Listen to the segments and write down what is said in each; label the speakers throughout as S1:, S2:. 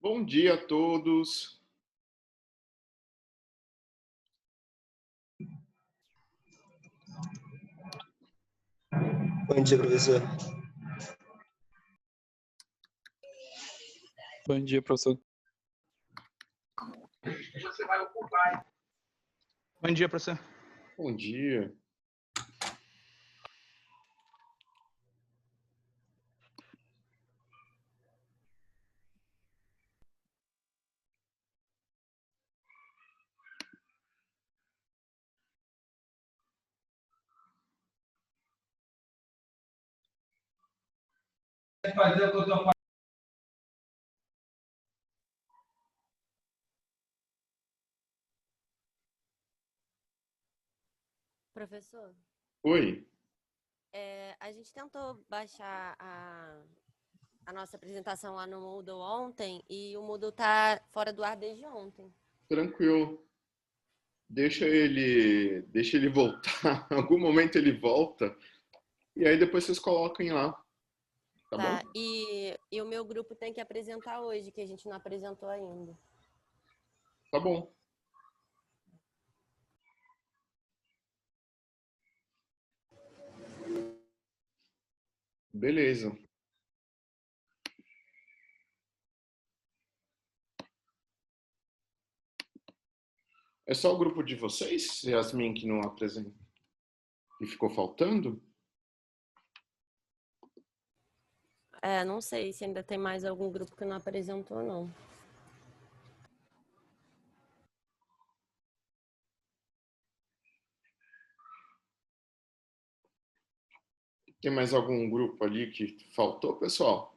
S1: Bom dia a todos.
S2: Bom dia, professor.
S3: Bom dia, professor.
S4: Bom dia, professor.
S1: Bom dia.
S5: Professor,
S1: Oi.
S5: a gente tentou baixar a nossa apresentação lá no Moodle ontem e o Moodle tá fora do ar desde ontem.
S1: Tranquilo. Deixa ele voltar. Em algum momento ele volta. E aí depois vocês coloquem lá. Tá bom?
S5: E o meu grupo tem que apresentar hoje, que a gente não apresentou ainda.
S1: Tá bom. Beleza. É só o grupo de vocês, Yasmin, que não apresenta? E ficou faltando?
S5: Não sei se ainda tem mais algum grupo que não apresentou, não.
S1: Tem mais algum grupo ali que faltou, pessoal?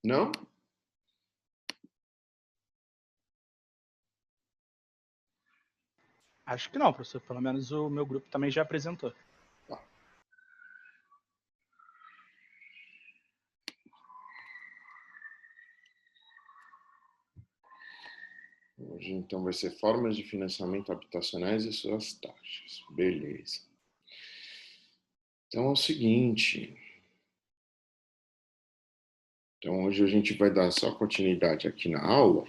S1: Não?
S4: Acho que não, professor. Pelo menos o meu grupo também já apresentou.
S1: Hoje, então, vai ser formas de financiamento habitacionais e suas taxas. Beleza. Então, é o seguinte. Então, hoje a gente vai dar só continuidade aqui na aula.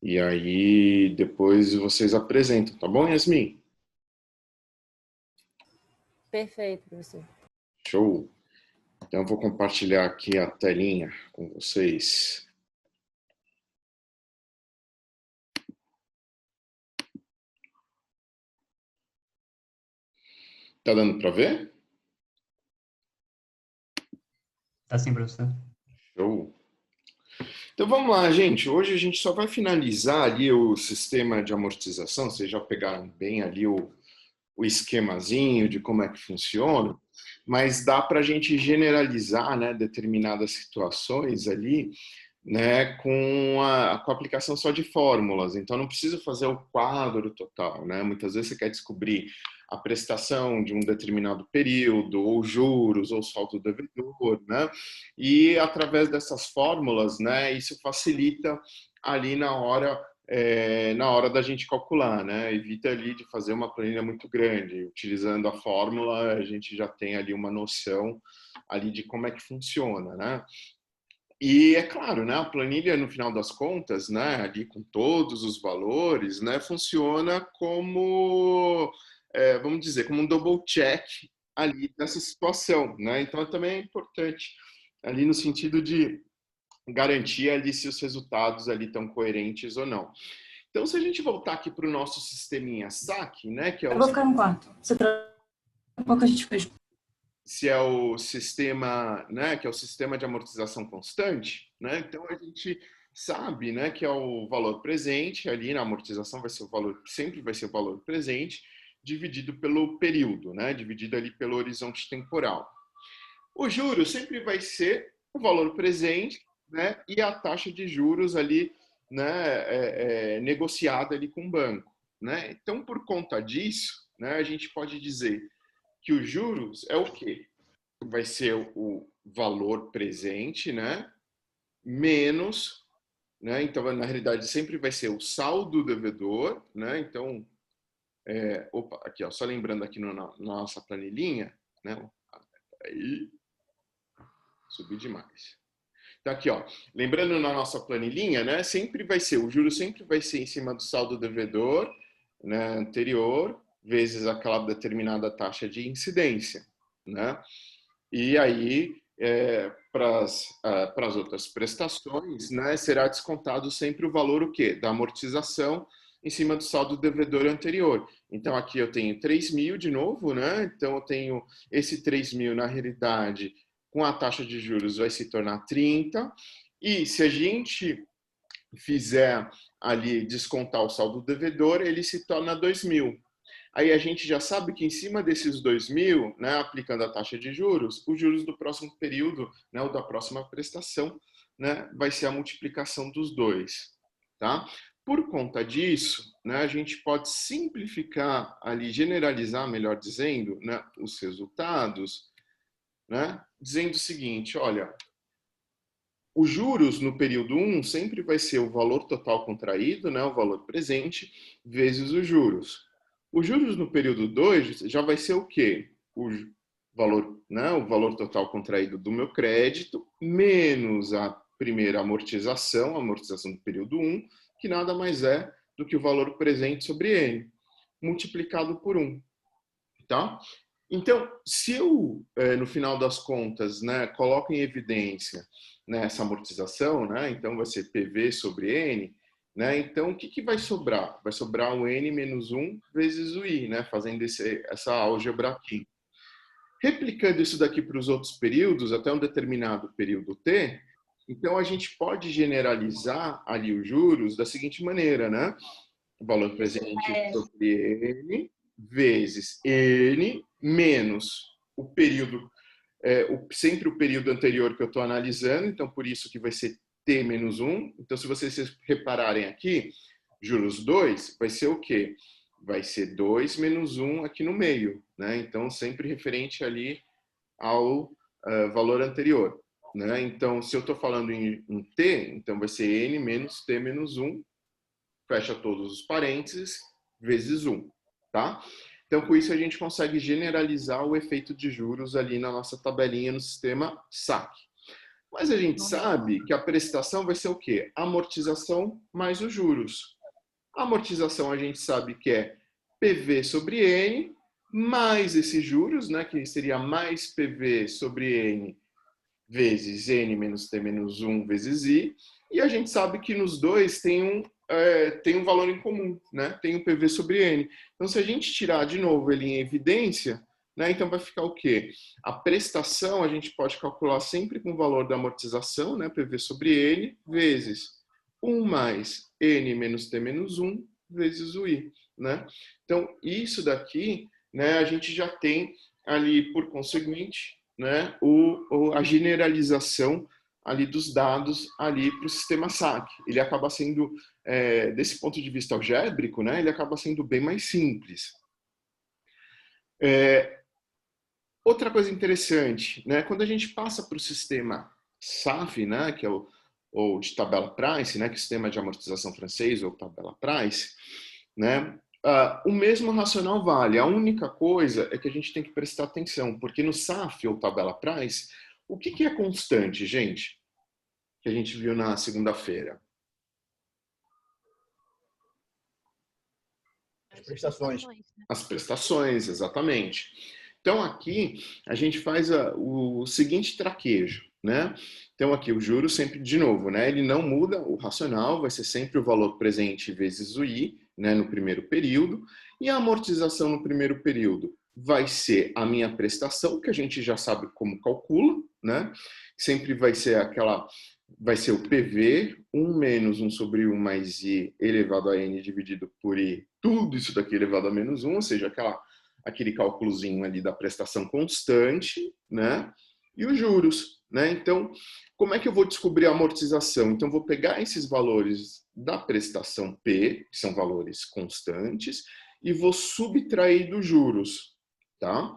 S1: E aí, depois vocês apresentam, tá bom, Yasmin?
S5: Perfeito, professor.
S1: Show. Então, eu vou compartilhar aqui a telinha com vocês. Tá dando para ver?
S2: Tá sim, professor.
S1: Show. Então vamos lá, gente. Hoje a gente só vai finalizar ali o sistema de amortização. Vocês já pegaram bem ali o esquemazinho de como é que funciona, mas dá para a gente generalizar, né, determinadas situações ali, né, com a aplicação só de fórmulas. Então não precisa fazer o quadro total, né? Muitas vezes você quer descobrir a prestação de um determinado período, ou juros, ou saldo devedor, né? E através dessas fórmulas, né, isso facilita ali na hora da gente calcular, né? Evita ali de fazer uma planilha muito grande. Utilizando a fórmula, a gente já tem ali uma noção ali de como é que funciona, né? E é claro, né, a planilha, no final das contas, né, ali com todos os valores, né, funciona como, vamos dizer, como um double check ali nessa situação, né? Então também é importante ali no sentido de garantir ali se os resultados ali estão coerentes ou não. Então, se a gente voltar aqui para o nosso sisteminha SAC, né, que é
S6: Eu vou ficar no quarto. Você troca um pouco, a gente fez.
S1: se é o sistema, né, que é o sistema de amortização constante, né? Então a gente sabe, né, que é o valor presente ali na amortização vai ser o valor, sempre vai ser o valor presente dividido pelo período, né? Dividido ali pelo horizonte temporal. O juros sempre vai ser o valor presente, né, e a taxa de juros ali, né, negociada ali com o banco, né? Então, por conta disso, né, a gente pode dizer que os juros é o quê? Vai ser o valor presente, né, menos, né? Então, na realidade, sempre vai ser o saldo devedor, né? Então, opa, aqui, ó, só lembrando aqui na nossa planilhinha, né? Aí, subi demais. Então, aqui, ó, lembrando na nossa planilhinha, né? Sempre vai ser, o juro sempre vai ser em cima do saldo devedor, né, anterior, vezes aquela determinada taxa de incidência, né? E aí, para as outras prestações, né, será descontado sempre o valor o quê? Da amortização em cima do saldo devedor anterior. Então, aqui eu tenho 3.000 de novo, né? Então, eu tenho esse 3.000, na realidade, com a taxa de juros vai se tornar 30. E se a gente fizer ali descontar o saldo devedor, ele se torna 2.000. Aí a gente já sabe que em cima desses 2.000, né, aplicando a taxa de juros, os juros do próximo período, né, ou da próxima prestação, né, vai ser a multiplicação dos dois, tá? Por conta disso, né, a gente pode simplificar ali, generalizar, melhor dizendo, né, os resultados, né, dizendo o seguinte, olha, os juros no período 1 sempre vai ser o valor total contraído, né, o valor presente, vezes os juros. Os juros no período 2 já vai ser o quê? O valor, né, o valor total contraído do meu crédito, menos a primeira amortização, a amortização do período 1, que nada mais é do que o valor presente sobre N, multiplicado por 1. Tá? Então, se eu, no final das contas, né, coloco em evidência, né, essa amortização, né, então vai ser PV sobre N, né, então o que vai sobrar? Vai sobrar o N menos 1 vezes o I, né, fazendo essa álgebra aqui. Replicando isso daqui para os outros períodos, até um determinado período T, então a gente pode generalizar ali os juros da seguinte maneira, né? O valor presente sobre N vezes N menos o período, sempre o período anterior que eu estou analisando, então por isso que vai ser T menos 1. Então, se vocês repararem aqui, juros 2 vai ser o quê? Vai ser 2 menos 1 aqui no meio, né? Então, sempre referente ali ao valor anterior, né? Então, se eu estou falando em T, então vai ser N menos T menos 1, fecha todos os parênteses, vezes 1, tá? Então, com isso, a gente consegue generalizar o efeito de juros ali na nossa tabelinha no sistema SAC. Mas a gente sabe que a prestação vai ser o quê? Amortização mais os juros. A amortização a gente sabe que é PV sobre N, mais esses juros, né, que seria mais PV sobre N vezes N menos T menos 1 vezes I. E a gente sabe que nos dois tem um valor em comum, né? Tem o PV sobre N. Então, se a gente tirar de novo ele em evidência, né, então vai ficar o quê? A prestação a gente pode calcular sempre com o valor da amortização, né, PV sobre N, vezes 1 mais N menos T menos 1 vezes o I, né? Então, isso daqui, né, a gente já tem ali, por conseguinte, né, a generalização ali dos dados ali para o sistema SAC. Ele acaba sendo, desse ponto de vista algébrico, né, ele acaba sendo bem mais simples. Outra coisa interessante, né, quando a gente passa para o sistema SAF, né, que é ou de tabela Price, né, que é o sistema de amortização francês ou tabela Price, né, o mesmo racional vale. A única coisa é que a gente tem que prestar atenção, porque no SAF ou tabela Price, o que é constante, gente? Que a gente viu na segunda-feira.
S3: As prestações.
S1: As prestações, exatamente. Então, aqui, a gente faz o seguinte traquejo, né? Então, aqui, o juro sempre, de novo, né? Ele não muda, o racional vai ser sempre o valor presente vezes o I, né? No primeiro período. E a amortização no primeiro período vai ser a minha prestação, que a gente já sabe como calcula, né? Sempre vai ser vai ser o PV, 1 menos 1 sobre 1 mais I elevado a N dividido por I, tudo isso daqui elevado a menos 1, ou seja, aquele cálculozinho ali da prestação constante, né? E os juros, né? Então, como é que eu vou descobrir a amortização? Então, vou pegar esses valores da prestação P, que são valores constantes, e vou subtrair dos juros, tá?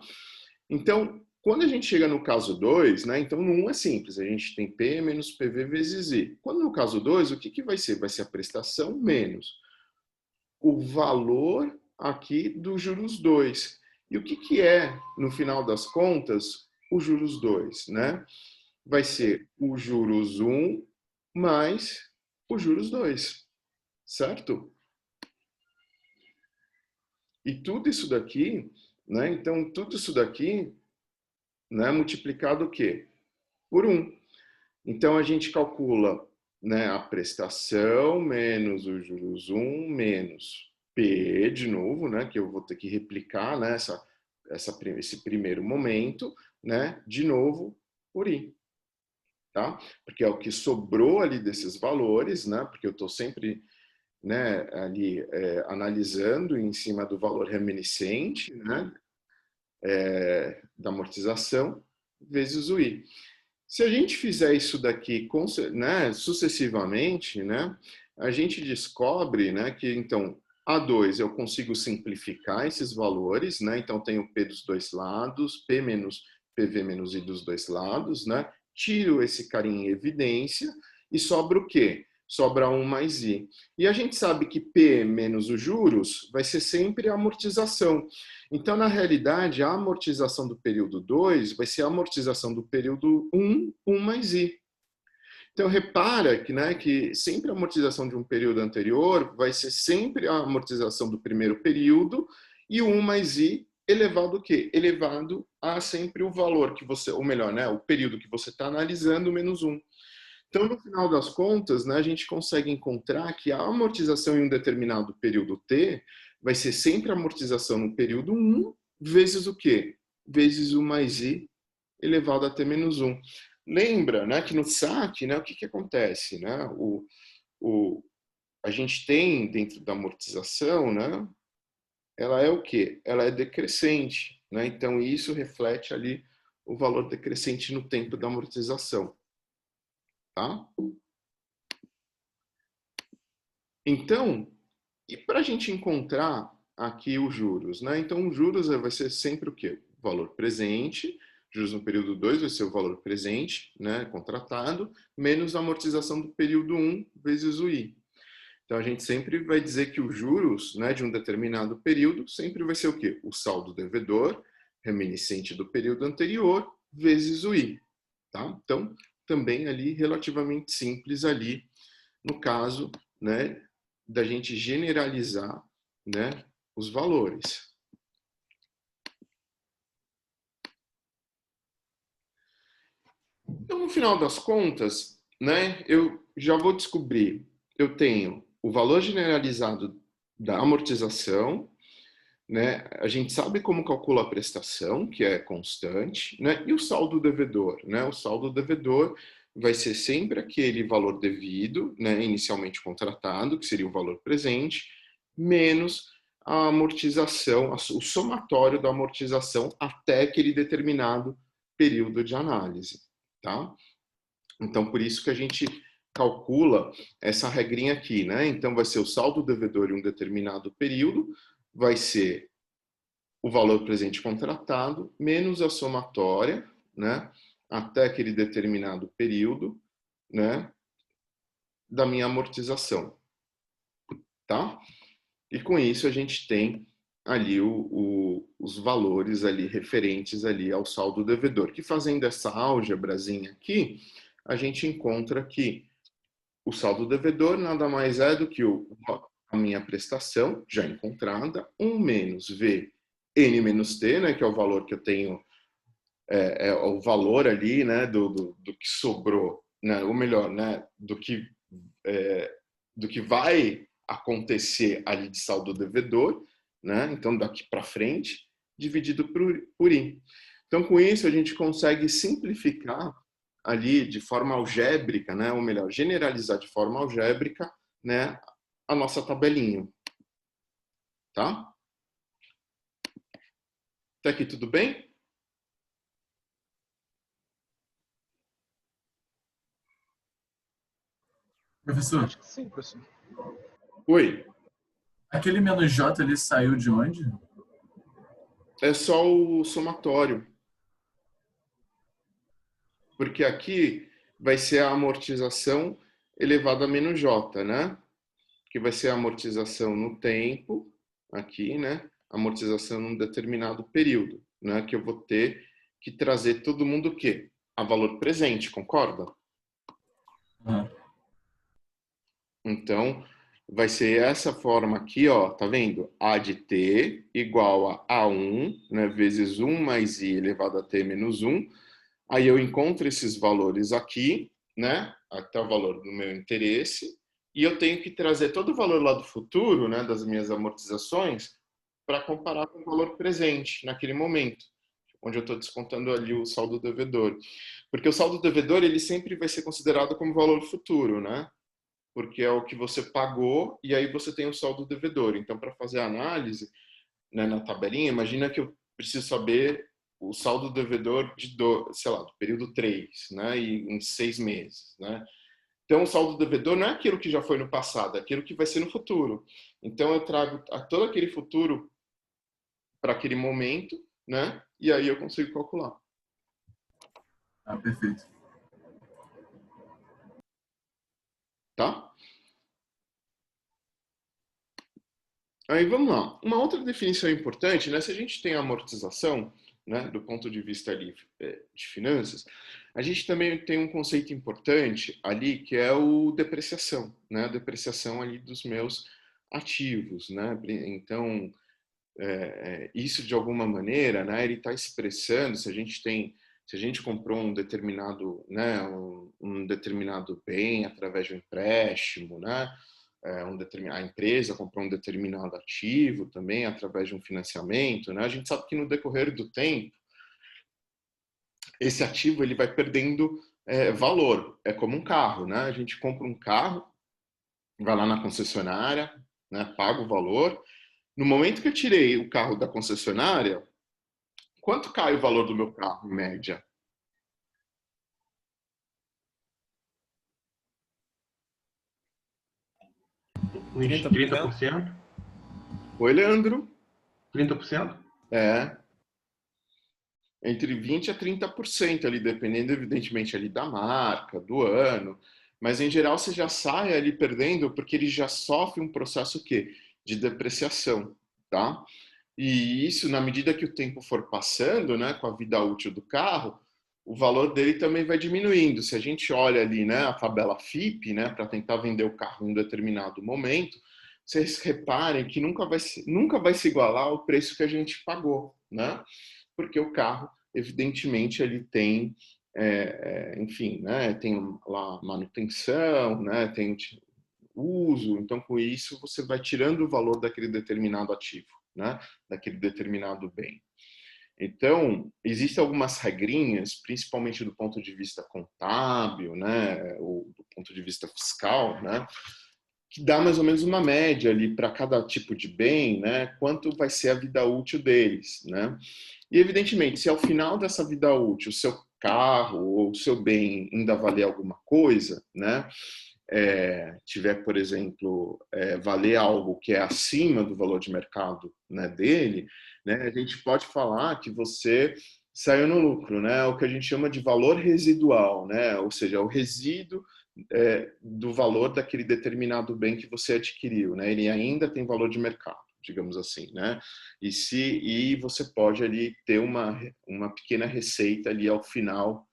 S1: Então, Quando a gente chega no caso 2, né, então no 1 é simples, a gente tem P menos PV vezes I. Quando no caso 2, o que vai ser? Vai ser a prestação menos o valor aqui dos juros 2. E o que é, no final das contas, o juros 2, né? Vai ser o juros 1 mais o juros 2, certo? E tudo isso daqui, né? Então, tudo isso daqui, né, multiplicado o quê? Por 1. Então, a gente calcula, né, a prestação menos os juros 1 menos P, de novo, né, que eu vou ter que replicar, né, esse primeiro momento, né, de novo, por I. Tá? Porque é o que sobrou ali desses valores, né, porque eu estou sempre, né, ali analisando em cima do valor remanescente, né, da amortização, vezes o I. Se a gente fizer isso daqui, né, sucessivamente, né, a gente descobre, né, que então A2 eu consigo simplificar esses valores, né, então tenho P dos dois lados, P menos PV menos I dos dois lados, né, tiro esse carinha em evidência e sobra o quê? Sobra 1 mais I. E a gente sabe que P menos os juros vai ser sempre a amortização. Então, na realidade, a amortização do período 2 vai ser a amortização do período 1, 1 mais I. Então, repara que, né, que sempre a amortização de um período anterior vai ser sempre a amortização do primeiro período e o 1 mais I elevado o quê? Elevado a sempre o valor que você, ou melhor, né, o período que você está analisando menos 1. Então, no final das contas, né, a gente consegue encontrar que a amortização em um determinado período T vai ser sempre a amortização no período 1 vezes o quê? Vezes o mais I elevado a T menos 1. Lembra, né, que no saque, né, o que acontece? Né? A gente tem dentro da amortização, né, ela é o quê? Ela é decrescente. Né? Então, isso reflete ali o valor decrescente no tempo da amortização. Tá? Então, e para a gente encontrar aqui os juros? Né? Então, os juros vai ser sempre o quê? O valor presente, juros no período 2 vai ser o valor presente, né, contratado, menos a amortização do período 1 vezes o I. Então, a gente sempre vai dizer que os juros, né, de um determinado período sempre vai ser o quê? O saldo devedor, remanescente do período anterior, vezes o I. Tá? Então, também ali relativamente simples ali, no caso, né, da gente generalizar, né, os valores. Então, no final das contas, né, eu já vou descobrir, eu tenho o valor generalizado da amortização, né, a gente sabe como calcula a prestação, que é constante, né, e o saldo devedor, né, o saldo devedor vai ser sempre aquele valor devido, né, inicialmente contratado, que seria o valor presente, menos a amortização, o somatório da amortização até aquele determinado período de análise, tá? Então, por isso que a gente calcula essa regrinha aqui, né? Então, vai ser o saldo devedor em um determinado período, vai ser o valor presente contratado, menos a somatória, né? Até aquele determinado período, né? Da minha amortização, tá? E com isso a gente tem ali os valores ali referentes ali ao saldo devedor, que fazendo essa álgebrazinha aqui, a gente encontra que o saldo devedor nada mais é do que a minha prestação já encontrada, 1 menos V N menos T, né, que é o valor que eu tenho, é o valor ali, né, do que sobrou, né, ou melhor, né, do que vai acontecer ali de saldo devedor, né, então daqui para frente, dividido por I. Então, com isso, a gente consegue simplificar ali de forma algébrica, né, ou melhor, generalizar de forma algébrica, né, a nossa tabelinha. Tá? Até aqui tudo bem?
S3: Professor,
S4: Acho que sim, professor.
S1: Oi.
S3: aquele menos J ali saiu de onde?
S1: É só o somatório. porque aqui vai ser a amortização elevada a menos J, né? Que vai ser a amortização no tempo, aqui, né? Amortização num determinado período, né? Que eu vou ter que trazer todo mundo o quê? A valor presente, concorda?
S3: Aham.
S1: Então, vai ser essa forma aqui, ó, tá vendo? A de t igual a A1, né, vezes 1 mais i elevado a t menos 1. Aí eu encontro esses valores aqui, né, até o valor do meu interesse, e eu tenho que trazer todo o valor lá do futuro, né, das minhas amortizações, para comparar com o valor presente naquele momento, onde eu estou descontando ali o saldo devedor. Porque o saldo devedor, ele sempre vai ser considerado como valor futuro, né? Porque é o que você pagou e aí você tem o saldo devedor. Então, para fazer a análise, né, na tabelinha, imagina que eu preciso saber o saldo devedor sei lá, do período 3, né, e em 6 meses, né? Então, o saldo devedor não é aquilo que já foi no passado, é aquilo que vai ser no futuro. Então, eu trago todo aquele futuro para aquele momento, né, e aí eu consigo calcular.
S3: Ah, perfeito.
S1: Tá? Aí vamos lá. Uma outra definição importante, né? Se a gente tem a amortização, né, do ponto de vista ali, de finanças, a gente também tem um conceito importante ali que é o depreciação, né? A depreciação ali dos meus ativos, né? Então, isso de alguma maneira, né? Ele está expressando se a gente comprou um determinado, né, um determinado bem através de um empréstimo, né? A empresa comprou um determinado ativo também através de um financiamento, né? A gente sabe que no decorrer do tempo esse ativo ele vai perdendo valor. É como um carro, né? A gente compra um carro, vai lá na concessionária, né? Paga o valor. No momento que eu tirei o carro da concessionária, quanto cai o valor do meu carro em média?
S7: Uns 30%?
S1: Oi, Leandro?
S7: 30%?
S1: É, entre 20% a 30% ali, dependendo, evidentemente, ali da marca, do ano. Mas, em geral, você já sai ali perdendo porque ele já sofre um processo o quê? De depreciação, tá? E isso, na medida que o tempo for passando, né, com a vida útil do carro, o valor dele também vai diminuindo. Se a gente olha ali, né, a tabela FIPE, né, para tentar vender o carro em um determinado momento, vocês reparem que nunca vai se igualar ao preço que a gente pagou, né? Porque o carro, evidentemente, ele tem, enfim, né, tem lá manutenção, né, tem uso, então com isso você vai tirando o valor daquele determinado ativo, né, daquele determinado bem. Então, existem algumas regrinhas, principalmente do ponto de vista contábil, né, ou do ponto de vista fiscal, né, que dá mais ou menos uma média ali para cada tipo de bem, né, quanto vai ser a vida útil deles, né? E evidentemente, se ao final dessa vida útil o seu carro ou o seu bem ainda valer alguma coisa, né, tiver, por exemplo, valer algo que é acima do valor de mercado, né, dele, né, a gente pode falar que você saiu no lucro, né, o que a gente chama de valor residual, né, ou seja, o resíduo do valor daquele determinado bem que você adquiriu, né, ele ainda tem valor de mercado, digamos assim, né, e você pode ali ter uma pequena receita ali ao final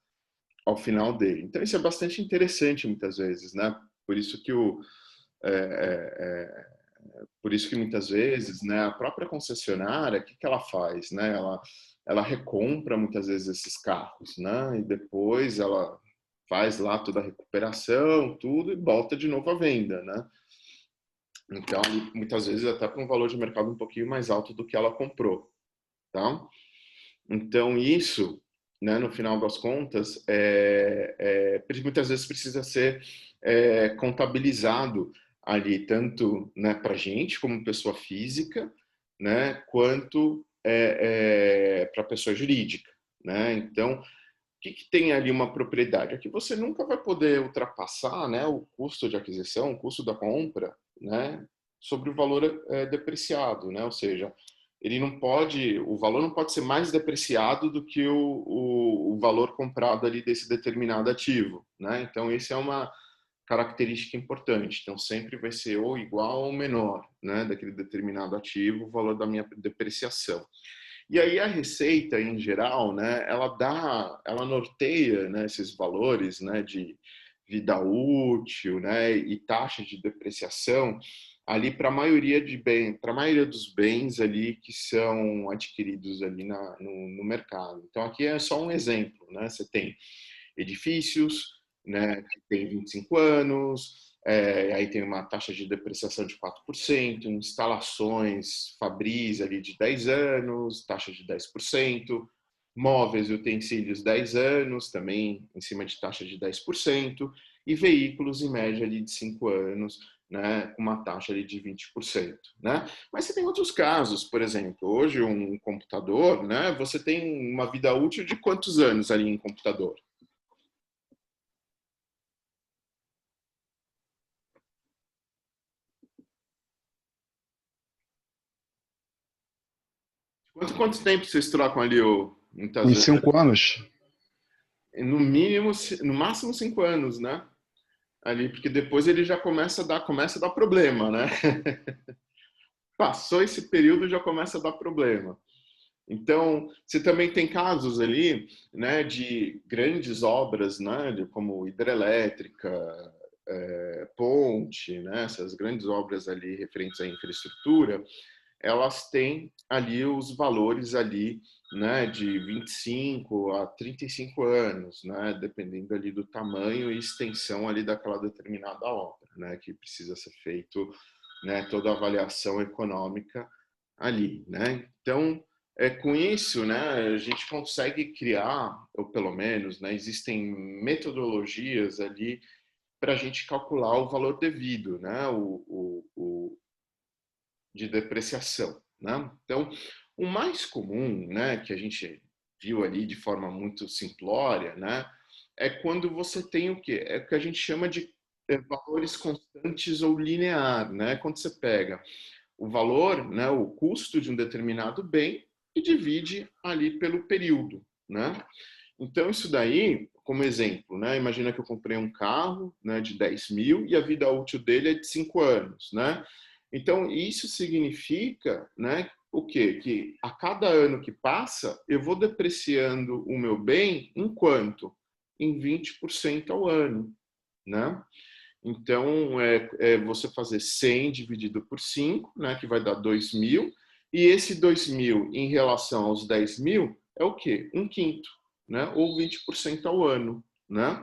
S1: dele. Então isso é bastante interessante muitas vezes, né? Por isso que por isso que muitas vezes, né, a própria concessionária, o que ela faz, né? Ela recompra muitas vezes esses carros, né? E depois ela faz lá toda a recuperação, tudo e volta de novo à venda, né? Então, muitas vezes até para um valor de mercado um pouquinho mais alto do que ela comprou, tá? Então, isso, né, no final das contas, muitas vezes precisa ser contabilizado ali, tanto, né, para a gente, como pessoa física, né, quanto para a pessoa jurídica, né? Então, o que tem ali uma propriedade? É que você nunca vai poder ultrapassar, né, o custo de aquisição, o custo da compra, né, sobre o valor depreciado, né? Ou seja, ele não pode, o valor não pode ser mais depreciado do que o valor comprado ali desse determinado ativo, né? Então, esse é uma característica importante. Então, sempre vai ser ou igual ou menor, né, daquele determinado ativo, o valor da minha depreciação. E aí a receita, em geral, né, ela norteia, né, esses valores, né, de vida útil, né, e taxa de depreciação ali para a maioria dos bens ali que são adquiridos ali no mercado. Então aqui é só um exemplo, né? Você tem edifícios, né, que tem 25 anos, aí tem uma taxa de depreciação de 4%, instalações fabris ali de 10 anos, taxa de 10%, móveis e utensílios 10 anos, também em cima de taxa de 10%, e veículos em média ali de 5 anos, né, com uma taxa ali de 20%, né? Mas você tem outros casos, por exemplo, hoje um computador, né, você tem uma vida útil de quantos anos ali em computador? Quanto tempo vocês trocam ali muitas
S8: Uns
S1: vezes?
S8: 5 anos.
S1: No mínimo, no máximo 5 anos, né? Ali, porque depois ele já começa a dar problema, né? Passou esse período, já começa a dar problema. Então, você também tem casos ali, né, de grandes obras, né, como hidrelétrica, ponte, né, essas grandes obras ali referentes à infraestrutura, elas têm ali os valores ali, né, de 25 a 35 anos, né, dependendo ali do tamanho e extensão ali daquela determinada obra, né, que precisa ser feito, né, toda a avaliação econômica ali, né? Então, com isso, né, a gente consegue criar, ou pelo menos, né, existem metodologias ali para a gente calcular o valor devido, né, de depreciação, né? Então, o mais comum, né, que a gente viu ali de forma muito simplória, né, é quando você tem o quê? É o que a gente chama de valores constantes ou linear, né? Quando você pega o valor, né, o custo de um determinado bem e divide ali pelo período, né? Então, isso daí, como exemplo, né, imagina que eu comprei um carro, né, de 10 mil e a vida útil dele é de 5 anos, né? Então, isso significa, né, o quê? Que a cada ano que passa, eu vou depreciando o meu bem em quanto? Em 20% ao ano, né? Então, você fazer 100 dividido por 5, né, que vai dar 2 mil, e esse 2 mil em relação aos 10 mil é o quê? Um quinto, né? Ou 20% ao ano, né?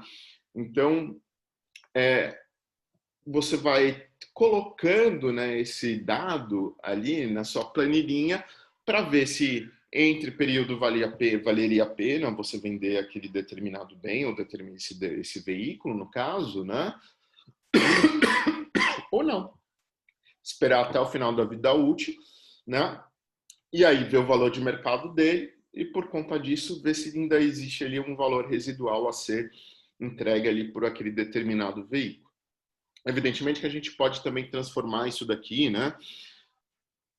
S1: Então, você vai colocando, né, esse dado ali na sua planilhinha para ver se entre período valeria a pena você vender aquele determinado bem ou esse veículo, no caso, né? Ou não. Esperar até o final da vida útil, né? E aí ver o valor de mercado dele e, por conta disso, ver se ainda existe ali um valor residual a ser entregue ali por aquele determinado veículo. Evidentemente que a gente pode também transformar isso daqui, né?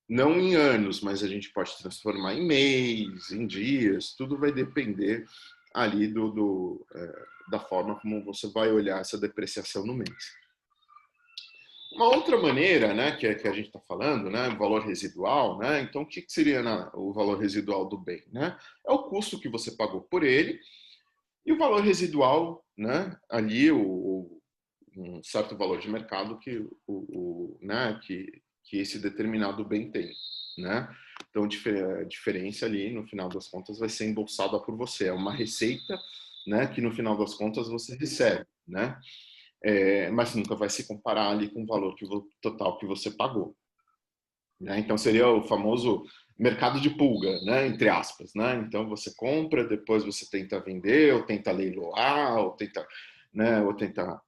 S1: Não em anos, mas a gente pode transformar em mês, em dias, tudo vai depender ali da forma como você vai olhar essa depreciação no mês. Uma outra maneira, né, que a gente está falando, né, valor residual, né? Então, o que seria o valor residual do bem, né? É o custo que você pagou por ele e o valor residual, né? Ali um certo valor de mercado né, que esse determinado bem tem, né? Então, a diferença ali, no final das contas, vai ser embolsada por você. É uma receita, né, que no final das contas você recebe, né? Mas nunca vai se comparar ali com o valor total que você pagou, né? Então seria o famoso mercado de pulga, né? Entre aspas, né? Então você compra, depois você tenta vender, ou tenta leiloar, ou tenta, né? Ou tenta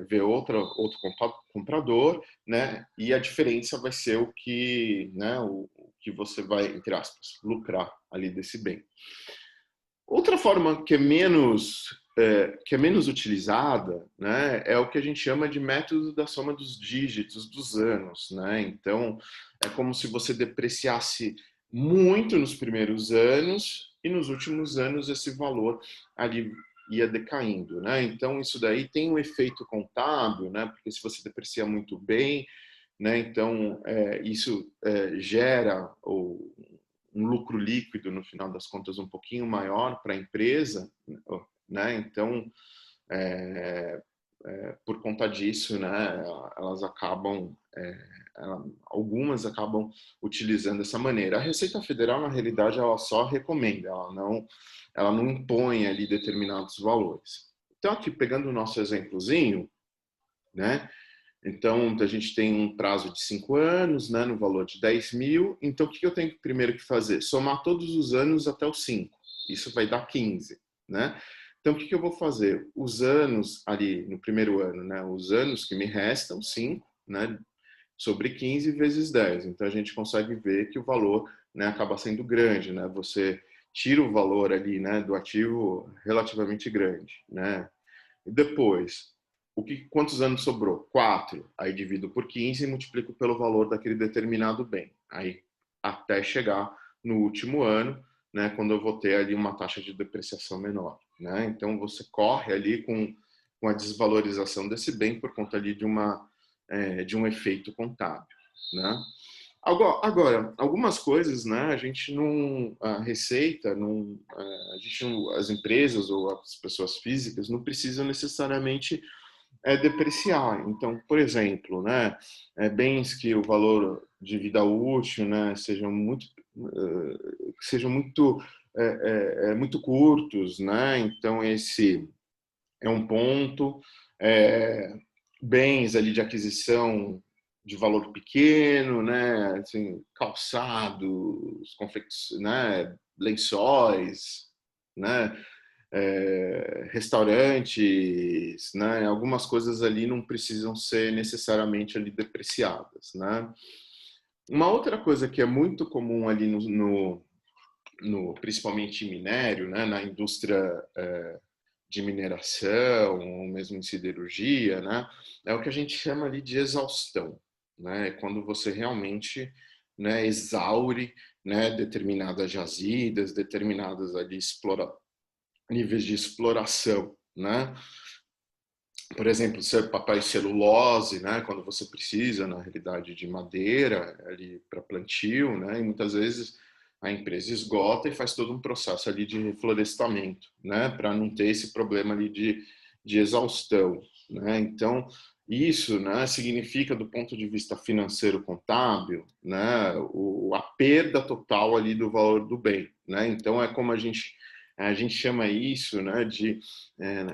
S1: ver outro comprador, né? E a diferença vai ser o que, né? O que você vai, entre aspas, lucrar ali desse bem. Outra forma que é menos utilizada, né, é o que a gente chama de método da soma dos dígitos dos anos, né? Então, é como se você depreciasse muito nos primeiros anos e nos últimos anos esse valor ali ia decaindo, né? Então isso daí tem um efeito contábil, né? Porque se você deprecia muito bem, né? Então isso gera um lucro líquido no final das contas um pouquinho maior para a empresa, né? Então por conta disso, né? Elas acabam algumas acabam utilizando dessa maneira. A Receita Federal, na realidade, ela só recomenda, ela não impõe ali determinados valores. Então, aqui, pegando o nosso exemplozinho, né? Então, a gente tem um prazo de 5 anos, né, no valor de 10 mil. Então, o que eu tenho primeiro que fazer? Somar todos os anos até os 5. Isso vai dar 15, né? Então, o que eu vou fazer? Os anos ali, no primeiro ano, né, os anos que me restam, 5, né, sobre 15 vezes 10. Então, a gente consegue ver que o valor, né, acaba sendo grande, né? Você tira o valor ali, né, do ativo relativamente grande, né? E depois, quantos anos sobrou? 4. Aí divido por 15 e multiplico pelo valor daquele determinado bem. Aí, até chegar no último ano, né, quando eu vou ter ali uma taxa de depreciação menor, né? Então, você corre ali com a desvalorização desse bem por conta ali de um efeito contábil, né? Agora, algumas coisas, né, a gente não, a receita, não, a gente não, as empresas ou as pessoas físicas não precisam necessariamente depreciar. Então, por exemplo, né, bens que o valor de vida útil, né, sejam muito curtos, né? Então esse é um ponto. Bens ali de aquisição de valor pequeno, né? Assim, calçados, né? Lençóis, né? Restaurantes, né? Algumas coisas ali não precisam ser necessariamente ali depreciadas, né? Uma outra coisa que é muito comum ali principalmente em minério, né? Na indústria de mineração, ou mesmo em siderurgia, né? É o que a gente chama ali de exaustão, né? É quando você realmente, né, exaure, né, determinadas jazidas, determinadas ali níveis de exploração, né? Por exemplo, papel e celulose, né? Quando você precisa, na realidade, de madeira ali para plantio, né? E muitas vezes a empresa esgota e faz todo um processo ali de reflorestamento, né? Para não ter esse problema ali de exaustão, né? Então, isso, né, significa, do ponto de vista financeiro contábil, né, a perda total ali do valor do bem, né? Então, é como a gente chama isso, né,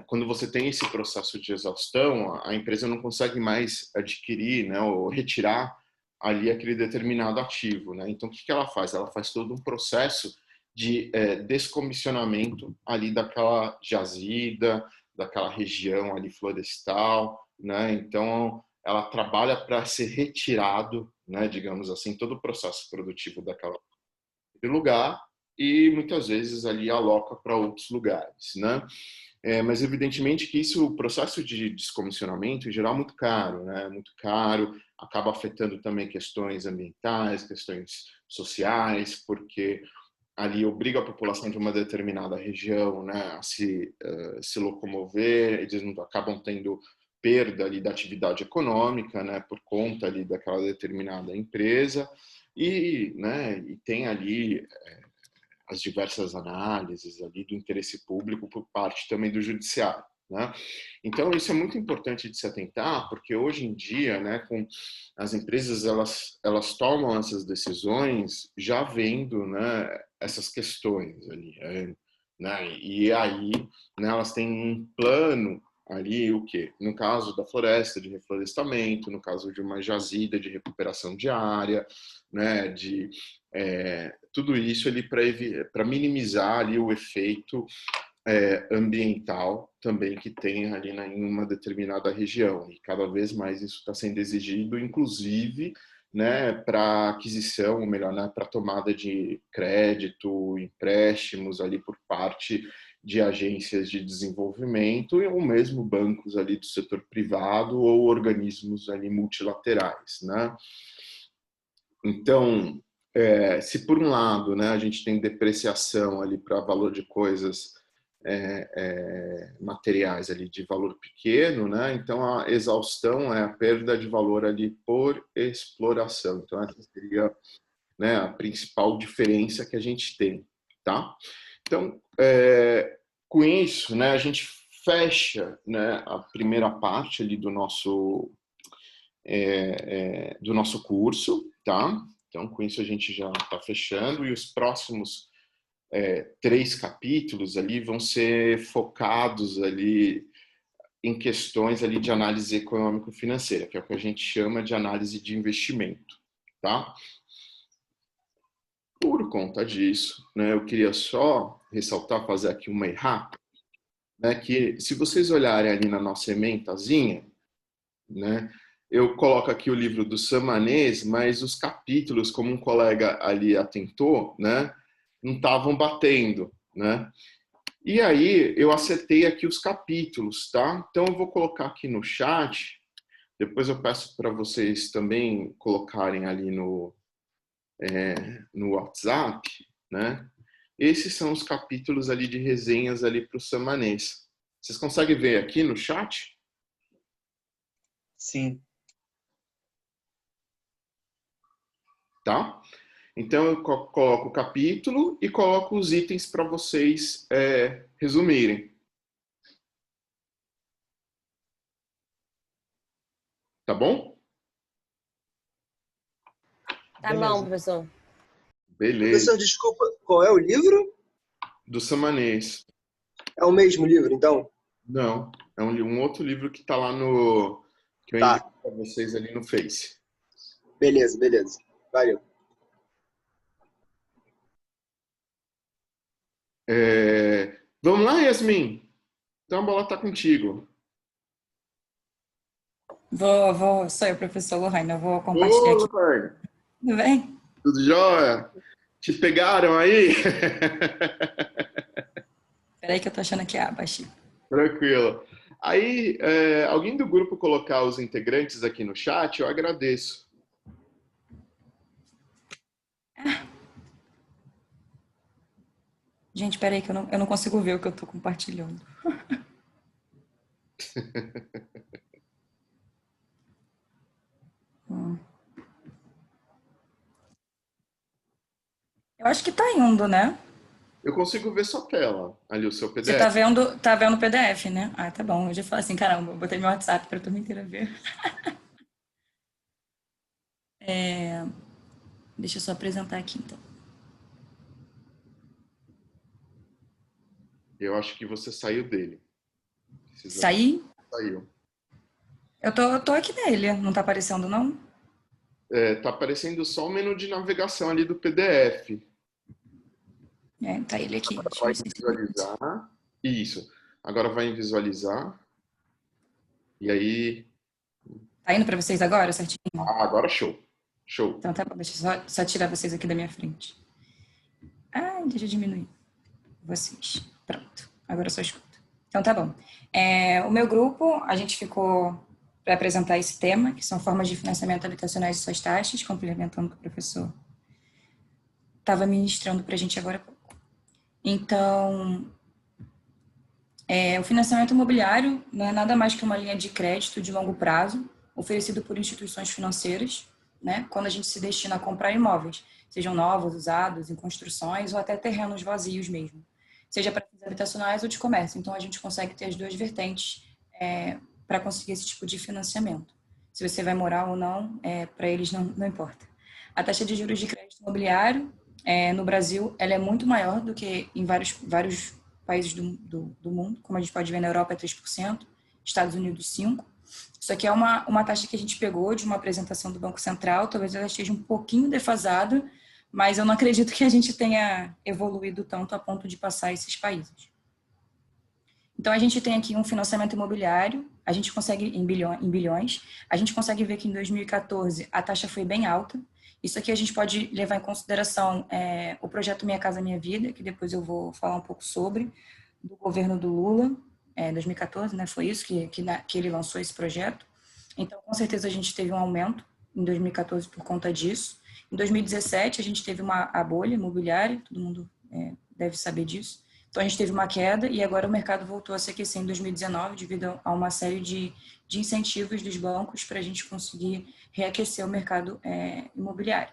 S1: quando você tem esse processo de exaustão, a empresa não consegue mais adquirir, né, ou retirar ali aquele determinado ativo, né? Então, o que ela faz? Ela faz todo um processo de descomissionamento ali daquela jazida, daquela região ali florestal, né? Então, ela trabalha para ser retirado, né, digamos assim, todo o processo produtivo daquele lugar e muitas vezes ali aloca para outros lugares, né? Mas evidentemente que isso, o processo de descomissionamento, em geral, é muito caro, né? Muito caro, acaba afetando também questões ambientais, questões sociais, porque ali obriga a população de uma determinada região, né, a se locomover, eles não acabam tendo perda ali da atividade econômica, né, por conta ali daquela determinada empresa né, e tem ali as diversas análises ali do interesse público por parte também do judiciário, né? Então isso é muito importante de se atentar, porque hoje em dia, né, com as empresas elas tomam essas decisões já vendo, né, essas questões ali, né? E aí, né, elas têm um plano ali, o quê? No caso da floresta, de reflorestamento, no caso de uma jazida, de recuperação de área, né, tudo isso ali para minimizar ali o efeito ambiental também que tem ali em uma determinada região. E cada vez mais isso está sendo exigido, inclusive, né, para aquisição, ou melhor, né, para tomada de crédito, empréstimos ali por parte de agências de desenvolvimento ou mesmo bancos ali do setor privado ou organismos ali multilaterais, né? Então, se por um lado, né, a gente tem depreciação ali para valor de coisas materiais ali de valor pequeno, né, então a exaustão é a perda de valor ali por exploração. Então essa seria, né, a principal diferença que a gente tem, tá? Então, com isso, né, a gente fecha, né, a primeira parte ali do nosso curso, tá? Então, com isso a gente já está fechando, e os próximos 3 capítulos ali vão ser focados ali em questões ali de análise econômico-financeira, que é o que a gente chama de análise de investimento, tá? Por conta disso, né, eu queria só ressaltar, fazer aqui uma errata, né, que se vocês olharem ali na nossa ementazinha, né, eu coloco aqui o livro do Samanês, mas os capítulos, como um colega ali atentou, né, não estavam batendo, né? E aí eu acertei aqui os capítulos, tá? Então eu vou colocar aqui no chat, depois eu peço para vocês também colocarem ali no WhatsApp, né? Esses são os capítulos ali de resenhas ali para o Samanês. Vocês conseguem ver aqui no chat?
S2: Sim.
S1: Tá? Então eu coloco o capítulo e coloco os itens para vocês resumirem. Tá bom?
S5: Tá
S2: Beleza.
S5: bom, professor.
S1: Beleza.
S8: Professor, desculpa, qual é o livro?
S1: Do Samanês.
S8: É o mesmo livro, então?
S1: Não, é um outro livro que está lá no... que eu
S8: Tá.
S1: indico para vocês ali no Face.
S8: Beleza, beleza. Valeu.
S1: Vamos lá, Yasmin? Então a bola está contigo.
S6: Sou eu, professor Lohane, eu vou compartilhar aqui.
S1: Lohane,
S6: Tudo bem?
S1: tudo jóia? Te pegaram aí?
S6: Peraí que eu tô achando aqui a aba, Chico.
S1: Tranquilo. Aí, alguém do grupo colocar os integrantes aqui no chat, eu agradeço.
S6: Gente, peraí que eu não consigo ver o que eu tô compartilhando. Eu acho que tá indo, né?
S1: Eu consigo ver sua tela, ali o seu PDF.
S6: Você tá vendo o PDF, né? Ah, tá bom. Eu já falei assim, caramba, eu botei meu WhatsApp pra turma inteira ver. Deixa eu só apresentar aqui, então.
S1: Eu acho que você saiu dele.
S6: Saí?
S1: Saiu.
S6: Eu tô aqui nele. Não tá aparecendo, não?
S1: Tá aparecendo só o menu de navegação ali do PDF.
S6: Tá ele aqui.
S1: Agora
S6: Deixa eu
S1: vai
S6: ver se
S1: visualizar. Isso. Agora vai em visualizar. E aí...
S6: Tá indo pra vocês agora, certinho?
S1: agora show. Show.
S6: Então tá bom, deixa eu só tirar vocês aqui da minha frente. Deixa eu diminuir vocês. Pronto, agora eu só escuto. Então tá bom. O meu grupo, a gente ficou para apresentar esse tema, que são formas de financiamento habitacionais e suas taxas, complementando o que o professor estava ministrando para a gente agora há pouco. Então, o financiamento imobiliário não é nada mais que uma linha de crédito de longo prazo, oferecido por instituições financeiras, né, quando a gente se destina a comprar imóveis, sejam novos, usados, em construções ou até terrenos vazios mesmo, seja para fins habitacionais ou de comércio. Então, a gente consegue ter as duas vertentes para conseguir esse tipo de financiamento. Se você vai morar ou não, para eles não importa. A taxa de juros de crédito imobiliário, no Brasil, ela é muito maior do que em vários países do mundo, como a gente pode ver na Europa é 3%, Estados Unidos 5%. Isso aqui é uma taxa que a gente pegou de uma apresentação do Banco Central, talvez ela esteja um pouquinho defasada, mas eu não acredito que a gente tenha evoluído tanto a ponto de passar esses países. Então, a gente tem aqui um financiamento imobiliário, a gente consegue em bilhões, a gente consegue ver que em 2014 a taxa foi bem alta. Isso aqui a gente pode levar em consideração o projeto Minha Casa Minha Vida, que depois eu vou falar um pouco sobre, do governo do Lula, 2014, né, foi isso que ele lançou esse projeto. Então, com certeza a gente teve um aumento em 2014 por conta disso. Em 2017, a gente teve a bolha imobiliária, todo mundo deve saber disso. Então, a gente teve uma queda e agora o mercado voltou a se aquecer em 2019 devido a uma série de incentivos dos bancos para a gente conseguir reaquecer o mercado imobiliário.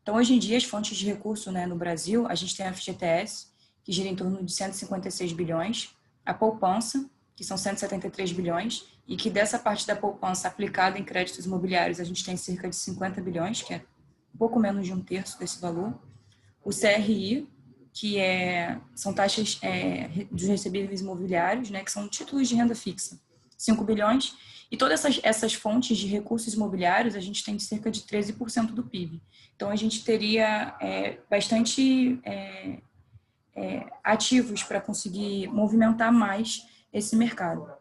S6: Então, hoje em dia, as fontes de recurso, né, no Brasil, a gente tem a FGTS, que gira em torno de 156 bilhões, a poupança, que são 173 bilhões, e que dessa parte da poupança aplicada em créditos imobiliários, a gente tem cerca de 50 bilhões, que é um pouco menos de um terço desse valor. O CRI, que são taxas dos recebíveis imobiliários, né, que são títulos de renda fixa, 5 bilhões, e todas essas fontes de recursos imobiliários, a gente tem de cerca de 13% do PIB. Então, a gente teria bastante ativos para conseguir movimentar mais esse mercado.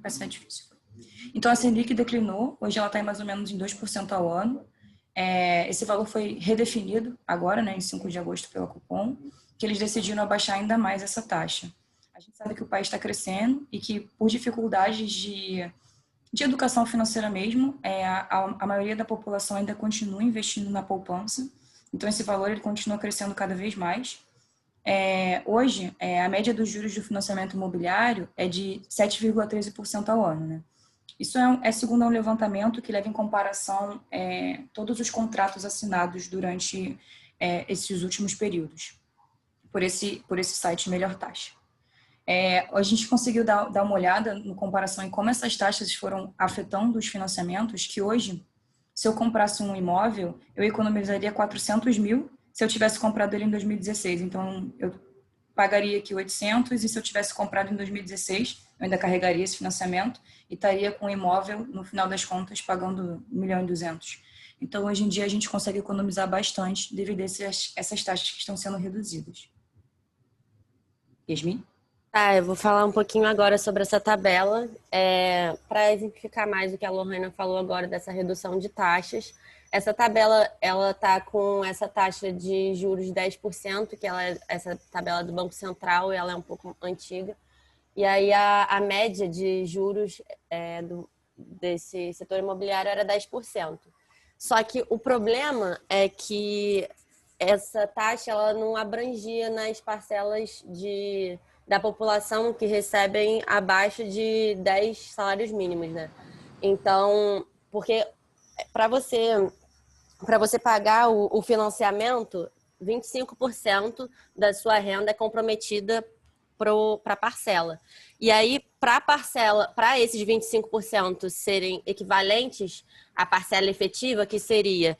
S6: Vai ser difícil. Então, a Selic declinou, hoje ela está mais ou menos em 2% ao ano. Esse valor foi redefinido agora, né, em 5 de agosto pela Copom, que eles decidiram abaixar ainda mais essa taxa. A gente sabe que o país está crescendo e que, por dificuldades de educação financeira mesmo, a maioria da população ainda continua investindo na poupança. Então, esse valor ele continua crescendo cada vez mais. Hoje, a média dos juros do financiamento imobiliário é de 7,13% ao ano, né? Isso é segundo um levantamento que leva em comparação todos os contratos assinados durante esses últimos períodos, por esse site Melhor Taxa. A gente conseguiu dar uma olhada em comparação em como essas taxas foram afetando os financiamentos, que hoje, se eu comprasse um imóvel, eu economizaria 400 mil se eu tivesse comprado ele em 2016. Então, eu pagaria aqui 800 e se eu tivesse comprado em 2016, eu ainda carregaria esse financiamento e estaria com o imóvel, no final das contas, pagando 1.200.000. Então, hoje em dia, a gente consegue economizar bastante devido a essas taxas que estão sendo reduzidas. Yasmin?
S5: Eu vou falar um pouquinho agora sobre essa tabela, para exemplificar mais o que a Lohana falou agora dessa redução de taxas. Essa tabela, ela está com essa taxa de juros de 10%, que essa tabela do Banco Central, ela é um pouco antiga. E aí a média de juros desse setor imobiliário era 10%. Só que o problema é que essa taxa ela não abrangia nas parcelas da população que recebem abaixo de 10 salários mínimos, né? Então, porque para você pagar o financiamento, 25% da sua renda é comprometida para a parcela. E aí, para esses 25% serem equivalentes à parcela efetiva, que seria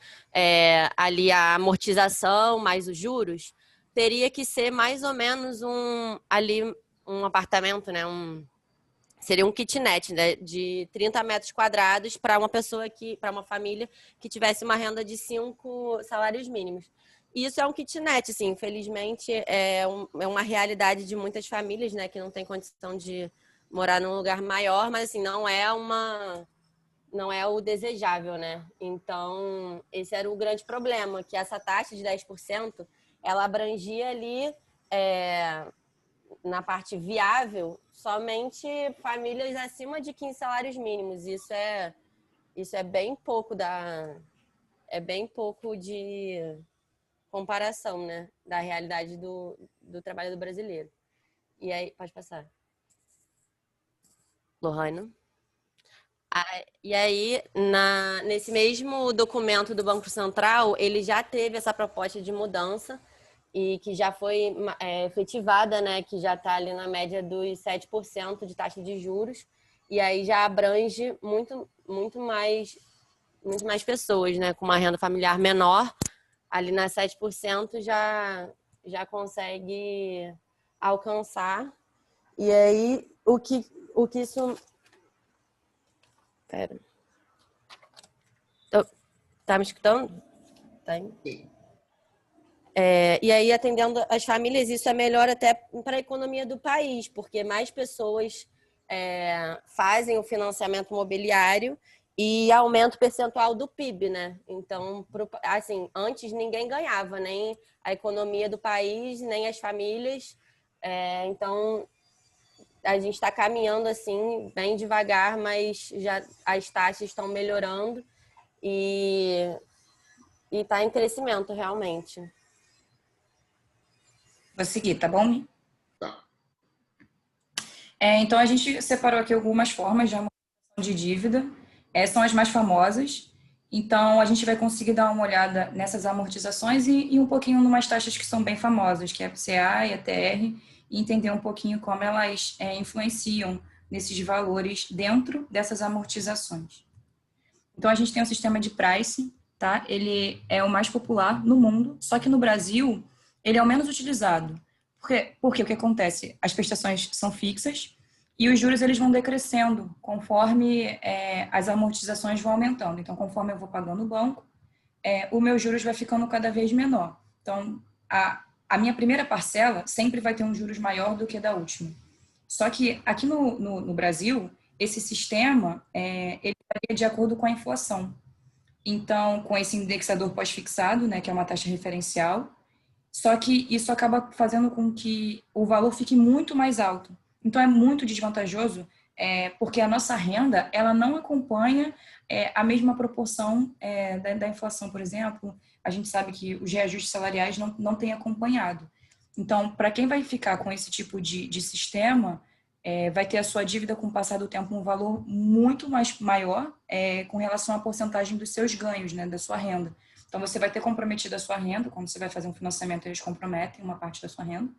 S5: ali a amortização mais os juros, teria que ser mais ou menos um apartamento, né? Seria um kitnet, né? De 30 metros quadrados para uma família que tivesse uma renda de 5 salários mínimos. E isso é um kitnet, assim, infelizmente é uma realidade de muitas famílias, né? Que não tem condição de morar num lugar maior, mas assim, não é o desejável, né? Então, esse era o grande problema, que essa taxa de 10%, ela abrangia ali, na parte viável, somente famílias acima de 15 salários mínimos. Isso é bem pouco de comparação, né? Da realidade do trabalho do brasileiro. E aí, pode passar. Lohana? E aí, nesse mesmo documento do Banco Central, ele já teve essa proposta de mudança e que já foi efetivada, né, que já está ali na média dos 7% de taxa de juros, e aí já abrange muito mais pessoas, né, com uma renda familiar menor, ali nas 7% já consegue alcançar. E aí, o que isso... Pera. Tá me escutando? Tá. E aí, atendendo as famílias, isso é melhor até para a economia do país, porque mais pessoas fazem o financiamento imobiliário e aumenta o percentual do PIB, né? Então, assim, antes ninguém ganhava, nem a economia do país, nem as famílias. Então, a gente está caminhando assim, bem devagar, mas já as taxas estão melhorando. E E está em crescimento, realmente.
S6: Vou seguir, tá bom?
S1: Tá.
S6: Então, a gente separou aqui algumas formas de amortização de dívida. São as mais famosas. Então, a gente vai conseguir dar uma olhada nessas amortizações e um pouquinho em umas taxas que são bem famosas, que é a PCA e a TR, e entender um pouquinho como elas influenciam nesses valores dentro dessas amortizações. Então, a gente tem o sistema de price, tá? Ele é o mais popular no mundo, só que no Brasil, ele é o menos utilizado. Porque o que acontece? As prestações são fixas e os juros eles vão decrescendo conforme as amortizações vão aumentando. Então, conforme eu vou pagando o banco, o meu juros vai ficando cada vez menor. Então, a minha primeira parcela sempre vai ter um juros maior do que a da última. Só que aqui no Brasil, esse sistema, ele varia de acordo com a inflação. Então, com esse indexador pós-fixado, né, que é uma taxa referencial, só que isso acaba fazendo com que o valor fique muito mais alto. Então, é muito desvantajoso, porque a nossa renda, ela não acompanha a mesma proporção da inflação, por exemplo. A gente sabe que os reajustes salariais não têm acompanhado. Então, para quem vai ficar com esse tipo de sistema, vai ter a sua dívida, com o passar do tempo, um valor muito mais maior com relação à porcentagem dos seus ganhos, né, da sua renda. Então, você vai ter comprometido a sua renda, quando você vai fazer um financiamento, eles comprometem uma parte da sua renda,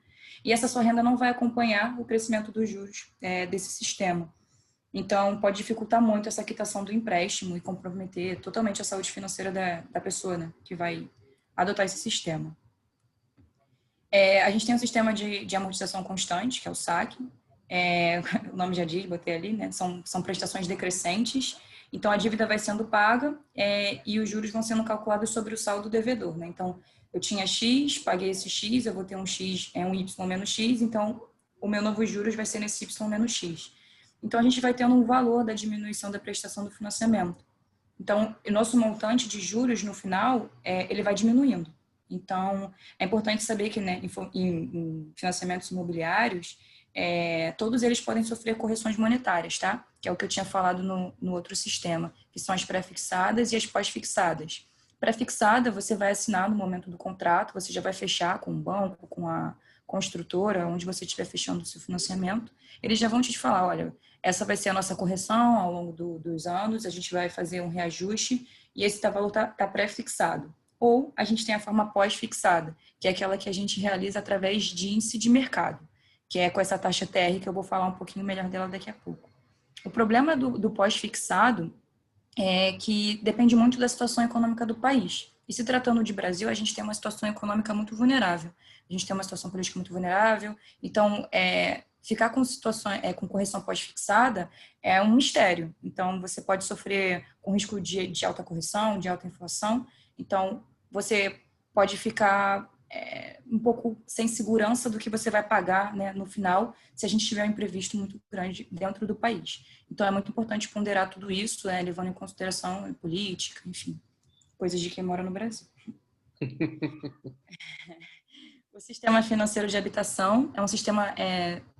S6: e essa sua renda não vai acompanhar o crescimento dos juros desse sistema. Então, pode dificultar muito essa quitação do empréstimo e comprometer totalmente a saúde financeira da pessoa, né, que vai adotar esse sistema. A gente tem um sistema de amortização constante, que é o SAC. O nome já diz, botei ali, né? São prestações decrescentes. Então, a dívida vai sendo paga e os juros vão sendo calculados sobre o saldo devedor, né? Então, eu tinha X, paguei esse X, eu vou ter um X, um Y menos X, então o meu novo juros vai ser nesse Y menos X. Então, a gente vai tendo um valor da diminuição da prestação do financiamento. Então, o nosso montante de juros, no final, ele vai diminuindo. Então, é importante saber que, né, em financiamentos imobiliários, todos eles podem sofrer correções monetárias, tá? Que é o que eu tinha falado no outro sistema, que são as pré-fixadas e as pós-fixadas. Pré-fixada, você vai assinar no momento do contrato, você já vai fechar com o banco, com a construtora, onde você estiver fechando o seu financiamento, eles já vão te falar, olha, essa vai ser a nossa correção ao longo dos anos, a gente vai fazer um reajuste e esse valor tá pré-fixado. Ou a gente tem a forma pós-fixada, que é aquela que a gente realiza através de índice de mercado, que é com essa taxa TR, que eu vou falar um pouquinho melhor dela daqui a pouco. O problema do pós-fixado é que depende muito da situação econômica do país. E se tratando de Brasil, a gente tem uma situação econômica muito vulnerável. A gente tem uma situação política muito vulnerável. Então, ficar com situações com correção pós-fixada é um mistério. Então, você pode sofrer com risco de alta correção, de alta inflação. Então, você pode ficar um pouco sem segurança do que você vai pagar, né, no final, se a gente tiver um imprevisto muito grande dentro do país. Então, é muito importante ponderar tudo isso, levando em consideração política, enfim, coisas de quem mora no Brasil. O sistema financeiro de habitação é um sistema,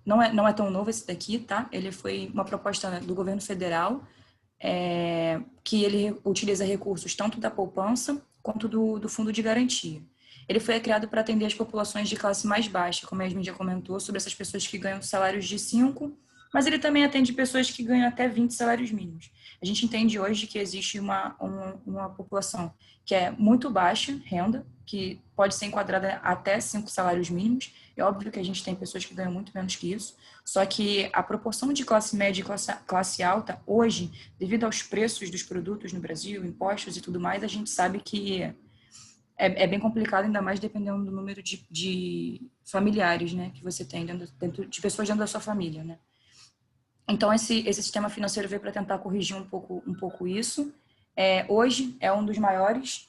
S6: não é tão novo esse daqui, tá? Ele foi uma proposta do governo federal, que ele utiliza recursos tanto da poupança quanto do fundo de garantia. Ele foi criado para atender as populações de classe mais baixa, como a Yasmin já comentou, sobre essas pessoas que ganham salários de 5, mas ele também atende pessoas que ganham até 20 salários mínimos. A gente entende hoje que existe uma população que é muito baixa renda, que pode ser enquadrada até 5 salários mínimos. É óbvio que a gente tem pessoas que ganham muito menos que isso, só que a proporção de classe média e classe alta, hoje, devido aos preços dos produtos no Brasil, impostos e tudo mais, a gente sabe que é bem complicado, ainda mais dependendo do número de familiares, né, que você tem dentro de pessoas dentro da sua família, né. Então, esse sistema financeiro veio para tentar corrigir um pouco isso. Hoje é um dos maiores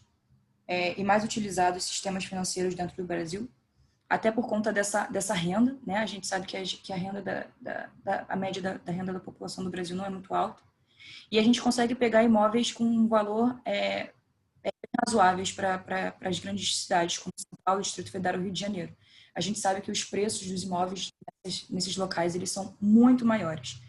S6: e mais utilizados sistemas financeiros dentro do Brasil, até por conta dessa renda, né. A gente sabe que a renda a média da renda da população do Brasil não é muito alta, e a gente consegue pegar imóveis com um valor razoáveis para as grandes cidades, como São Paulo, Distrito Federal e Rio de Janeiro. A gente sabe que os preços dos imóveis nesses locais, eles são muito maiores.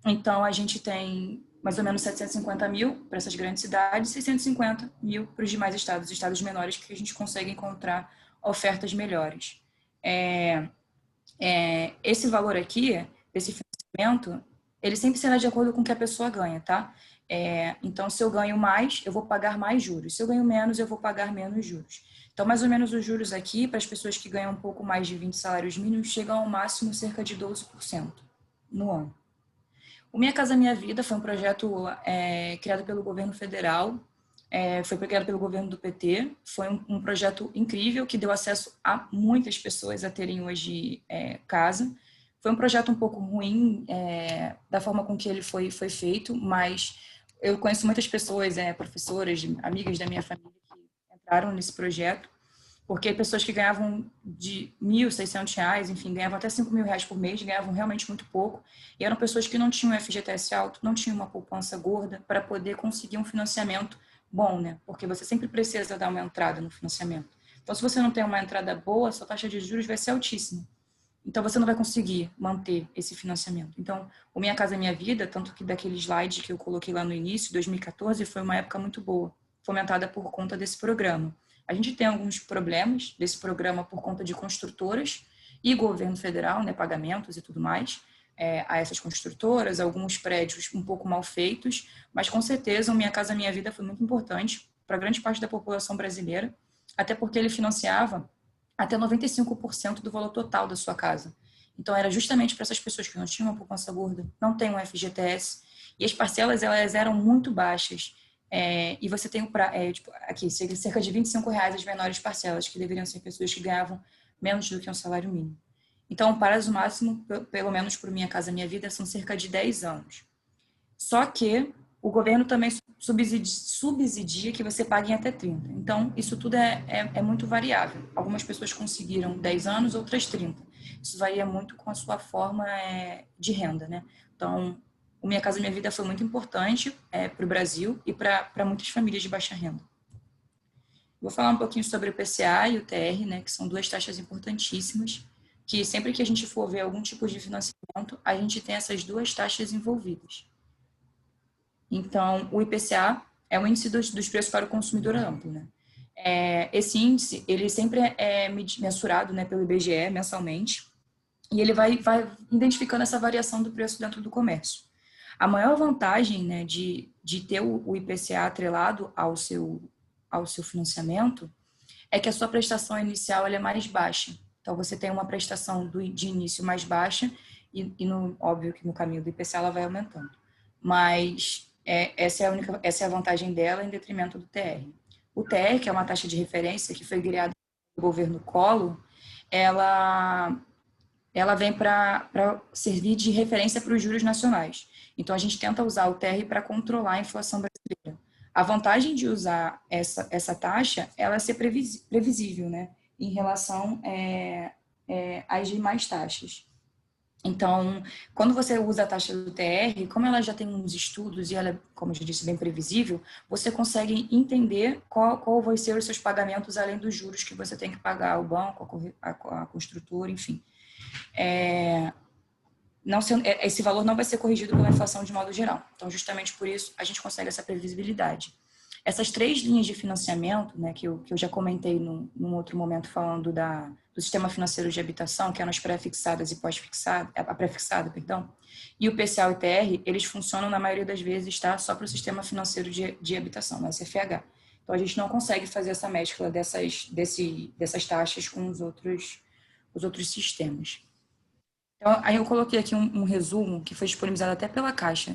S6: Então, a gente tem mais ou menos 750 mil para essas grandes cidades, 650 mil para os demais estados, estados menores, que a gente consegue encontrar ofertas melhores. Esse valor aqui, desse financiamento, ele sempre será de acordo com o que a pessoa ganha, tá? Então, se eu ganho mais, eu vou pagar mais juros. Se eu ganho menos, eu vou pagar menos juros. Então, mais ou menos os juros aqui, para as pessoas que ganham um pouco mais de 20 salários mínimos, chegam ao máximo cerca de 12% no ano. O Minha Casa Minha Vida foi um projeto criado pelo governo federal, foi criado pelo governo do PT, foi um projeto incrível que deu acesso a muitas pessoas a terem hoje casa. Foi um projeto um pouco ruim da forma com que ele foi feito, mas eu conheço muitas pessoas, professoras, amigas da minha família que entraram nesse projeto, porque pessoas que ganhavam de R$1.600, enfim, ganhavam até R$5.000 por mês, ganhavam realmente muito pouco, e eram pessoas que não tinham FGTS alto, não tinham uma poupança gorda para poder conseguir um financiamento bom, né? Porque você sempre precisa dar uma entrada no financiamento. Então, se você não tem uma entrada boa, sua taxa de juros vai ser altíssima. Então, você não vai conseguir manter esse financiamento. Então, o Minha Casa Minha Vida, tanto que daquele slide que eu coloquei lá no início, 2014, foi uma época muito boa, fomentada por conta desse programa. A gente tem alguns problemas desse programa por conta de construtoras e governo federal, né, pagamentos e tudo mais, a essas construtoras, alguns prédios um pouco mal feitos, mas com certeza o Minha Casa Minha Vida foi muito importante para grande parte da população brasileira, até porque ele financiava até 95% do valor total da sua casa. Então, era justamente para essas pessoas que não tinham uma poupança gorda, não têm um FGTS, e as parcelas elas eram muito baixas. E você tem aqui, cerca de R$25 as menores parcelas, que deveriam ser pessoas que ganhavam menos do que um salário mínimo. Então, o prazo máximo, pelo menos por Minha Casa Minha Vida, são cerca de 10 anos. Só que o governo também subsidia que você pague em até 30. Então, isso tudo é muito variável. Algumas pessoas conseguiram 10 anos, outras 30. Isso varia muito com a sua forma de renda, né? Então, o Minha Casa Minha Vida foi muito importante para o Brasil e para muitas famílias de baixa renda. Vou falar um pouquinho sobre o IPCA e o TR, né, que são duas taxas importantíssimas, que sempre que a gente for ver algum tipo de financiamento, a gente tem essas duas taxas envolvidas. Então, o IPCA é o índice dos preços para o consumidor amplo, né? Esse índice, ele sempre é mensurado, né, pelo IBGE mensalmente, e ele vai identificando essa variação do preço dentro do comércio. A maior vantagem, né, de ter o IPCA atrelado ao seu financiamento é que a sua prestação inicial ela é mais baixa. Então, você tem uma prestação de início mais baixa e óbvio que no caminho do IPCA ela vai aumentando. Mas essa é a vantagem dela em detrimento do TR. O TR, que é uma taxa de referência que foi criada pelo governo Collor, ela vem para servir de referência para os juros nacionais. Então, a gente tenta usar o TR para controlar a inflação brasileira. A vantagem de usar essa taxa ela é ser previsível, né, em relação às demais taxas. Então, quando você usa a taxa do TR, como ela já tem uns estudos e ela, como eu já disse, bem previsível, você consegue entender qual vai ser os seus pagamentos além dos juros que você tem que pagar ao banco, a construtora, enfim. Esse valor não vai ser corrigido pela inflação de modo geral. Então, justamente por isso, a gente consegue essa previsibilidade. Essas três linhas de financiamento, né, que eu já comentei num outro momento falando do sistema financeiro de habitação, que eram as pré-fixadas e pós-fixadas, a pré-fixada, perdão, e o PCA e o TR, eles funcionam na maioria das vezes, tá, só para o sistema financeiro de habitação, no SFH. Então, a gente não consegue fazer essa mescla dessas taxas com os outros sistemas. Então, aí eu coloquei aqui um resumo que foi disponibilizado até pela Caixa,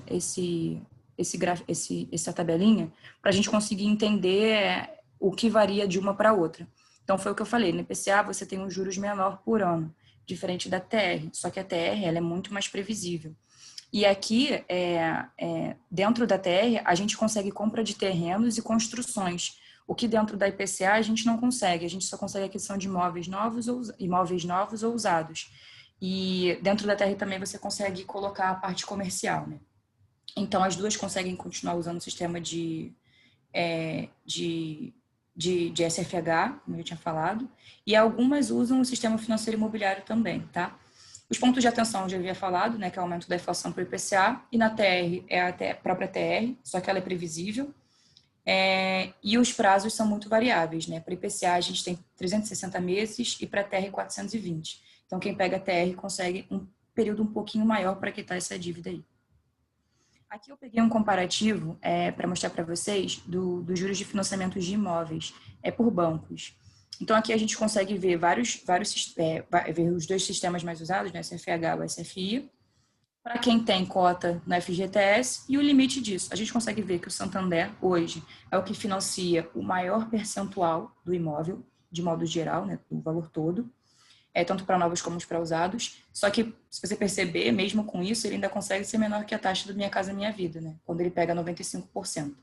S6: essa tabelinha, para a gente conseguir entender o que varia de uma para outra. Então, foi o que eu falei, no IPCA você tem um juros menor por ano, diferente da TR, só que a TR ela é muito mais previsível. E aqui, dentro da TR, a gente consegue compra de terrenos e construções, o que dentro da IPCA a gente não consegue, a gente só consegue aquisição de imóveis novos ou usados. E dentro da TR também você consegue colocar a parte comercial, né? Então, as duas conseguem continuar usando o sistema de SFH, como eu tinha falado, e algumas usam o sistema financeiro imobiliário também, tá? Os pontos de atenção eu já havia falado, né, que é o aumento da inflação para o IPCA, e na TR é a própria TR, só que ela é previsível. E os prazos são muito variáveis, né? Para IPCA a gente tem 360 meses e para a TR 420. Então quem pega a TR consegue um período um pouquinho maior para quitar essa dívida aí. Aqui eu peguei um comparativo para mostrar para vocês dos juros de financiamento de imóveis por bancos. Então aqui a gente consegue ver ver os dois sistemas mais usados, né, SFH e SFI, para quem tem cota no FGTS e o limite disso. A gente consegue ver que o Santander hoje é o que financia o maior percentual do imóvel, de modo geral, né, do valor todo, tanto para novos como para usados. Só que, se você perceber, mesmo com isso, ele ainda consegue ser menor que a taxa do Minha Casa Minha Vida, né? Quando ele pega 95%.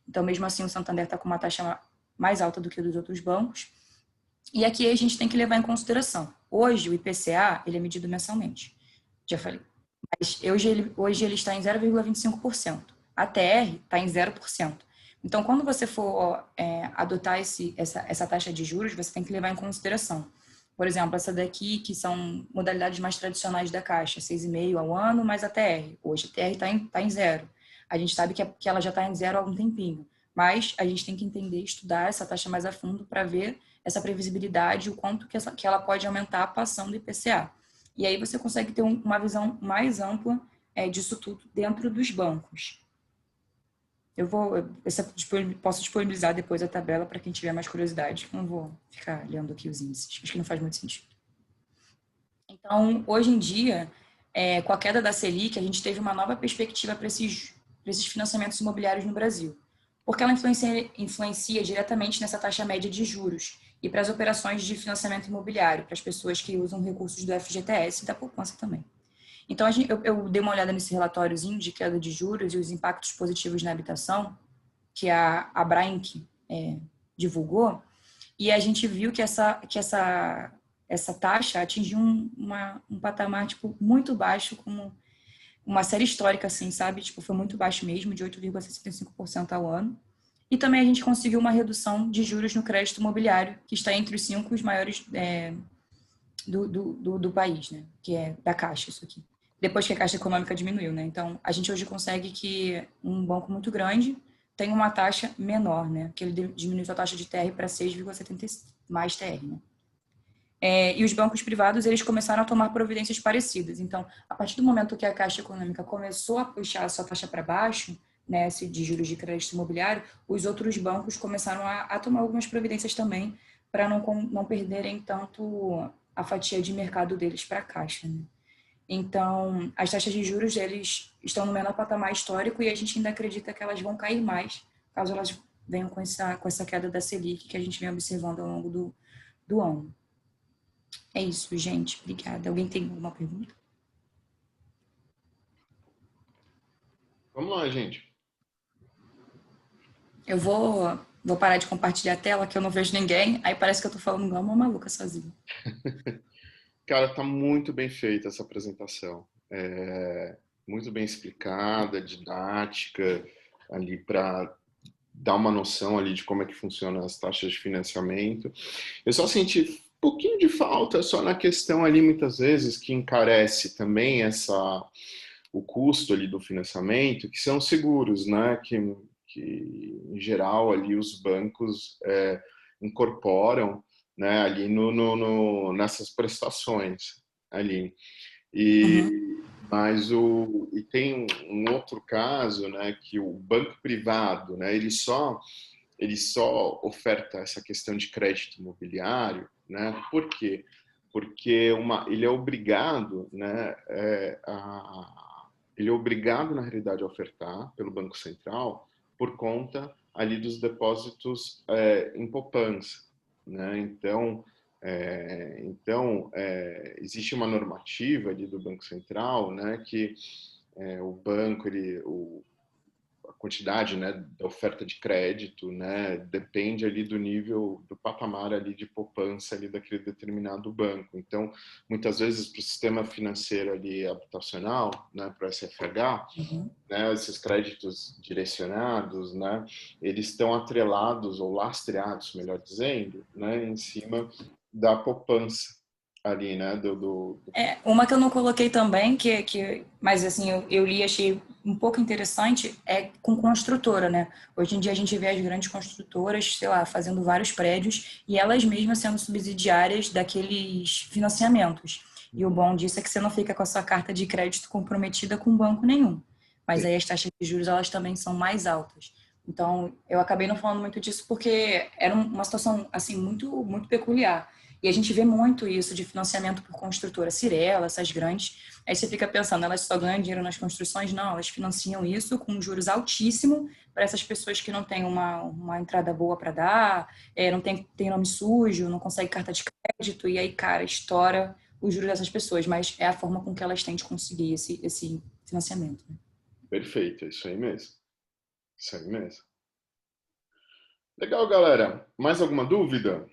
S6: Então, mesmo assim, o Santander está com uma taxa mais alta do que a dos outros bancos. E aqui a gente tem que levar em consideração. Hoje, o IPCA, ele é medido mensalmente. Já falei. Mas hoje ele está em 0,25%. A TR está em 0%. Então, quando você for adotar essa taxa de juros, você tem que levar em consideração. Por exemplo, essa daqui, que são modalidades mais tradicionais da Caixa, 6,5% ao ano, mais a TR. Hoje a TR está em 0%. A gente sabe que ela já está em 0% há algum tempinho. Mas a gente tem que entender, estudar essa taxa mais a fundo para ver essa previsibilidade, o quanto que ela pode aumentar passando do IPCA. E aí você consegue ter uma visão mais ampla disso tudo dentro dos bancos. Posso disponibilizar depois a tabela para quem tiver mais curiosidade. Não vou ficar lendo aqui os índices, acho que não faz muito sentido. Então, hoje em dia, com a queda da Selic, a gente teve uma nova perspectiva para esses financiamentos imobiliários no Brasil, porque ela influencia diretamente nessa taxa média de juros e para as operações de financiamento imobiliário, para as pessoas que usam recursos do FGTS e da poupança também. Então, eu dei uma olhada nesse relatóriozinho de queda de juros e os impactos positivos na habitação, que a Brainc divulgou, e a gente viu que essa taxa atingiu um patamar tipo, muito baixo, como uma série histórica, assim, sabe? Tipo, foi muito baixo mesmo, de 8,65% ao ano. E também a gente conseguiu uma redução de juros no crédito imobiliário, que está entre os 5 maiores do país, né? Que é da Caixa, isso aqui. Depois que a Caixa Econômica diminuiu, né? Então, a gente hoje consegue que um banco muito grande tenha uma taxa menor, né? Que ele diminuiu a taxa de TR para 6,70 mais TR, né? E os bancos privados, eles começaram a tomar providências parecidas. Então, a partir do momento que a Caixa Econômica começou a puxar a sua taxa para baixo, né, de juros de crédito imobiliário, os outros bancos começaram a tomar algumas providências também para não perderem tanto a fatia de mercado deles para a Caixa, né? Então, as taxas de juros, eles estão no menor patamar histórico e a gente ainda acredita que elas vão cair mais, caso elas venham com essa queda da Selic que a gente vem observando ao longo do ano. É isso, gente. Obrigada. Alguém tem alguma pergunta?
S1: Vamos lá, gente.
S6: Eu vou parar de compartilhar a tela, que eu não vejo ninguém. Aí parece que eu tô falando igual uma maluca sozinha.
S1: Cara, tá muito bem feita essa apresentação. Muito bem explicada, didática, ali para dar uma noção ali de como é que funcionam as taxas de financiamento. Eu só senti um pouquinho de falta só na questão ali, muitas vezes, que encarece também o custo ali do financiamento, que são seguros, né? Que em geral ali os bancos incorporam, né, ali nessas prestações ali. Mas e tem um outro caso, né, que o banco privado, né, ele só oferta essa questão de crédito imobiliário, né? Por quê? Porque ele é obrigado, né, ele é obrigado na realidade a ofertar pelo Banco Central por conta ali dos depósitos em poupança, né? Então, existe uma normativa ali do Banco Central, né, que o banco, a quantidade, né, da oferta de crédito, né, depende ali do nível, do patamar ali de poupança ali daquele determinado banco. Então, muitas vezes para o sistema financeiro ali habitacional, né, para o SFH, né, esses créditos direcionados, né, eles estão atrelados ou lastreados, melhor dizendo, né, em cima da poupança, ali, né?
S6: Uma que eu não coloquei também, mas assim, eu li e achei um pouco interessante, é com construtora, né? Hoje em dia a gente vê as grandes construtoras, sei lá, fazendo vários prédios e elas mesmas sendo subsidiárias daqueles financiamentos. E o bom disso é que você não fica com a sua carta de crédito comprometida com banco nenhum. Mas aí as taxas de juros, elas também são mais altas. Então, eu acabei não falando muito disso porque era uma situação, assim, muito, muito peculiar. E a gente vê muito isso de financiamento por construtora, Cirela, essas grandes. Aí você fica pensando, elas só ganham dinheiro nas construções? Não, elas financiam isso com juros altíssimos para essas pessoas que não têm uma entrada boa para dar, não tem nome sujo, não consegue carta de crédito, e aí, cara, estoura os juros dessas pessoas. Mas é a forma com que elas têm de conseguir esse financiamento. Né?
S1: Perfeito, é isso aí mesmo. Isso aí mesmo. Legal, galera. Mais alguma dúvida?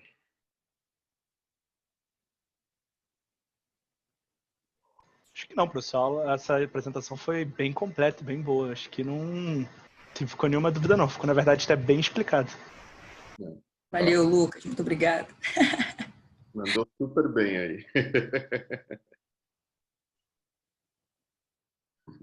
S4: Acho que não, professor. Essa apresentação foi bem completa, bem boa. Acho que não ficou nenhuma dúvida, não. Ficou, na verdade, até bem explicado.
S6: Valeu, Lucas. Muito obrigada.
S1: Mandou super bem aí.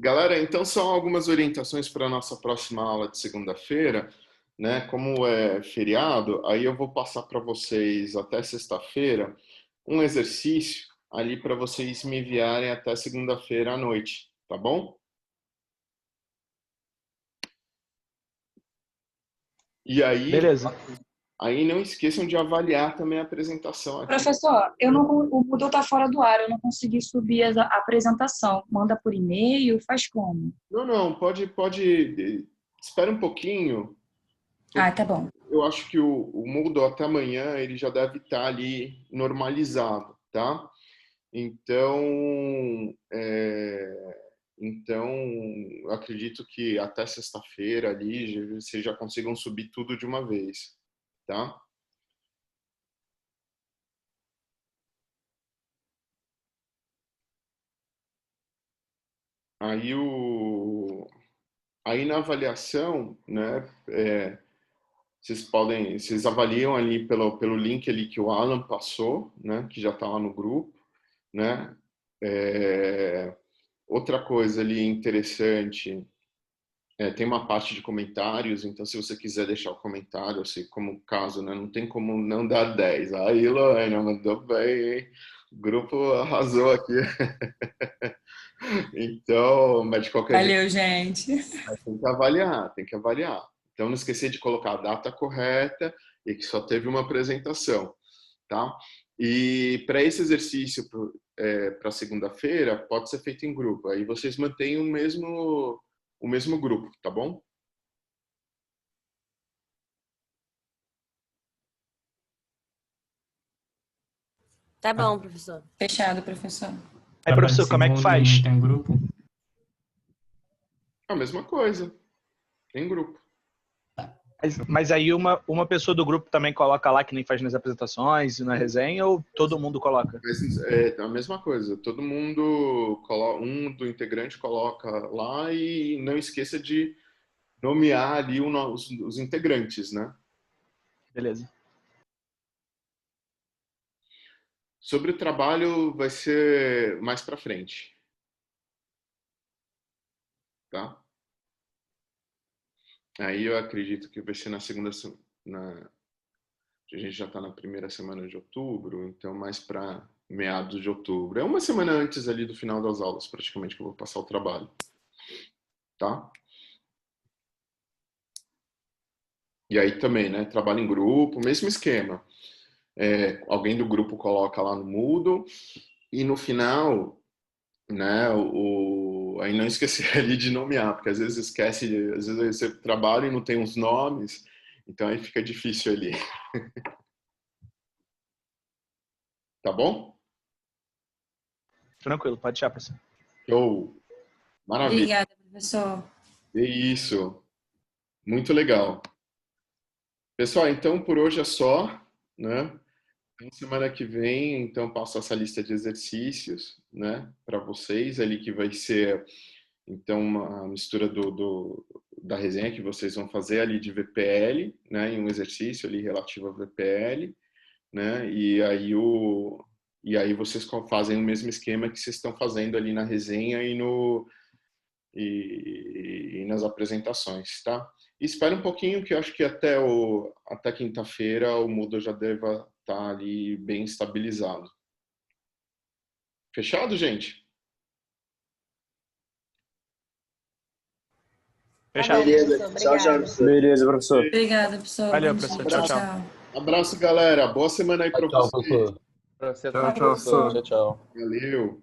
S1: Galera, então são algumas orientações para a nossa próxima aula de segunda-feira, né? Como é feriado, aí eu vou passar para vocês até sexta-feira um exercício ali para vocês me enviarem até segunda-feira à noite, tá bom? E aí,
S4: Beleza.
S1: aí não esqueçam de avaliar também a apresentação aqui.
S6: Professor, o Moodle está fora do ar, eu não consegui subir a apresentação. Manda por e-mail, faz como?
S1: Não, pode, espera um pouquinho.
S6: Ah, tá bom.
S1: Eu acho que o Moodle até amanhã ele já deve estar ali normalizado, tá? Então, eu acredito que até sexta-feira ali vocês já consigam subir tudo de uma vez, tá? Aí na avaliação, né? Vocês avaliam ali pelo link ali que o Alan passou, né? Que já está lá no grupo, né? Outra coisa ali interessante, tem uma parte de comentários, então se você quiser deixar o comentário, assim, como caso, né, não tem como não dar 10. Aí, Lorena, mandou bem, hein? O grupo arrasou aqui. Então, mas de qualquer jeito,
S6: Valeu, gente.
S1: tem que avaliar. Então, não esquecer de colocar a data correta e que só teve uma apresentação, tá? E para esse exercício, para segunda-feira, pode ser feito em grupo. Aí vocês mantêm o mesmo grupo, tá bom?
S5: Tá bom, professor.
S6: Fechado, professor.
S4: Aí, professor, como é que faz?
S2: Não tem grupo?
S1: A mesma coisa, em grupo.
S4: Mas aí uma pessoa do grupo também coloca lá, que nem faz nas apresentações e na resenha, ou todo mundo coloca?
S1: Mas é a mesma coisa, todo mundo, um do integrante coloca lá e não esqueça de nomear ali os integrantes, né?
S4: Beleza.
S1: Sobre o trabalho vai ser mais para frente, tá? Aí eu acredito que vai ser na segunda semana. A gente já está na primeira semana de outubro, então mais para meados de outubro. É uma semana antes ali do final das aulas, praticamente, que eu vou passar o trabalho, tá? E aí também, né? Trabalho em grupo, mesmo esquema. Alguém do grupo coloca lá no Moodle e no final, né? Aí não esquecer ali de nomear, porque às vezes esquece, às vezes você trabalha e não tem os nomes, então aí fica difícil ali. Tá bom?
S4: Tranquilo, pode deixar, professor.
S1: Show! Maravilha!
S6: Obrigada, professor.
S1: É isso! Muito legal! Pessoal, então por hoje é só, né? Na semana que vem, então, passo essa lista de exercícios, né, para vocês ali, que vai ser, então, uma mistura da resenha que vocês vão fazer ali de VPL, né, em um exercício ali relativo a VPL, né, e aí E aí vocês fazem o mesmo esquema que vocês estão fazendo ali na resenha e nas apresentações, tá? E espera um pouquinho, que eu acho que até quinta-feira o Moodle já deva estar ali bem estabilizado. Fechado, gente?
S4: Fechado.
S8: Beleza. Tchau, tchau, professor.
S9: Beleza, professor.
S6: Obrigada, pessoal.
S4: Valeu,
S6: Bom
S4: professor.
S6: dia.
S4: Tchau, tchau.
S1: Abraço, galera. Boa semana aí para
S9: Tchau,
S1: vocês.
S9: professor.
S3: Tchau, professor.
S9: Tchau, tchau.
S1: Valeu.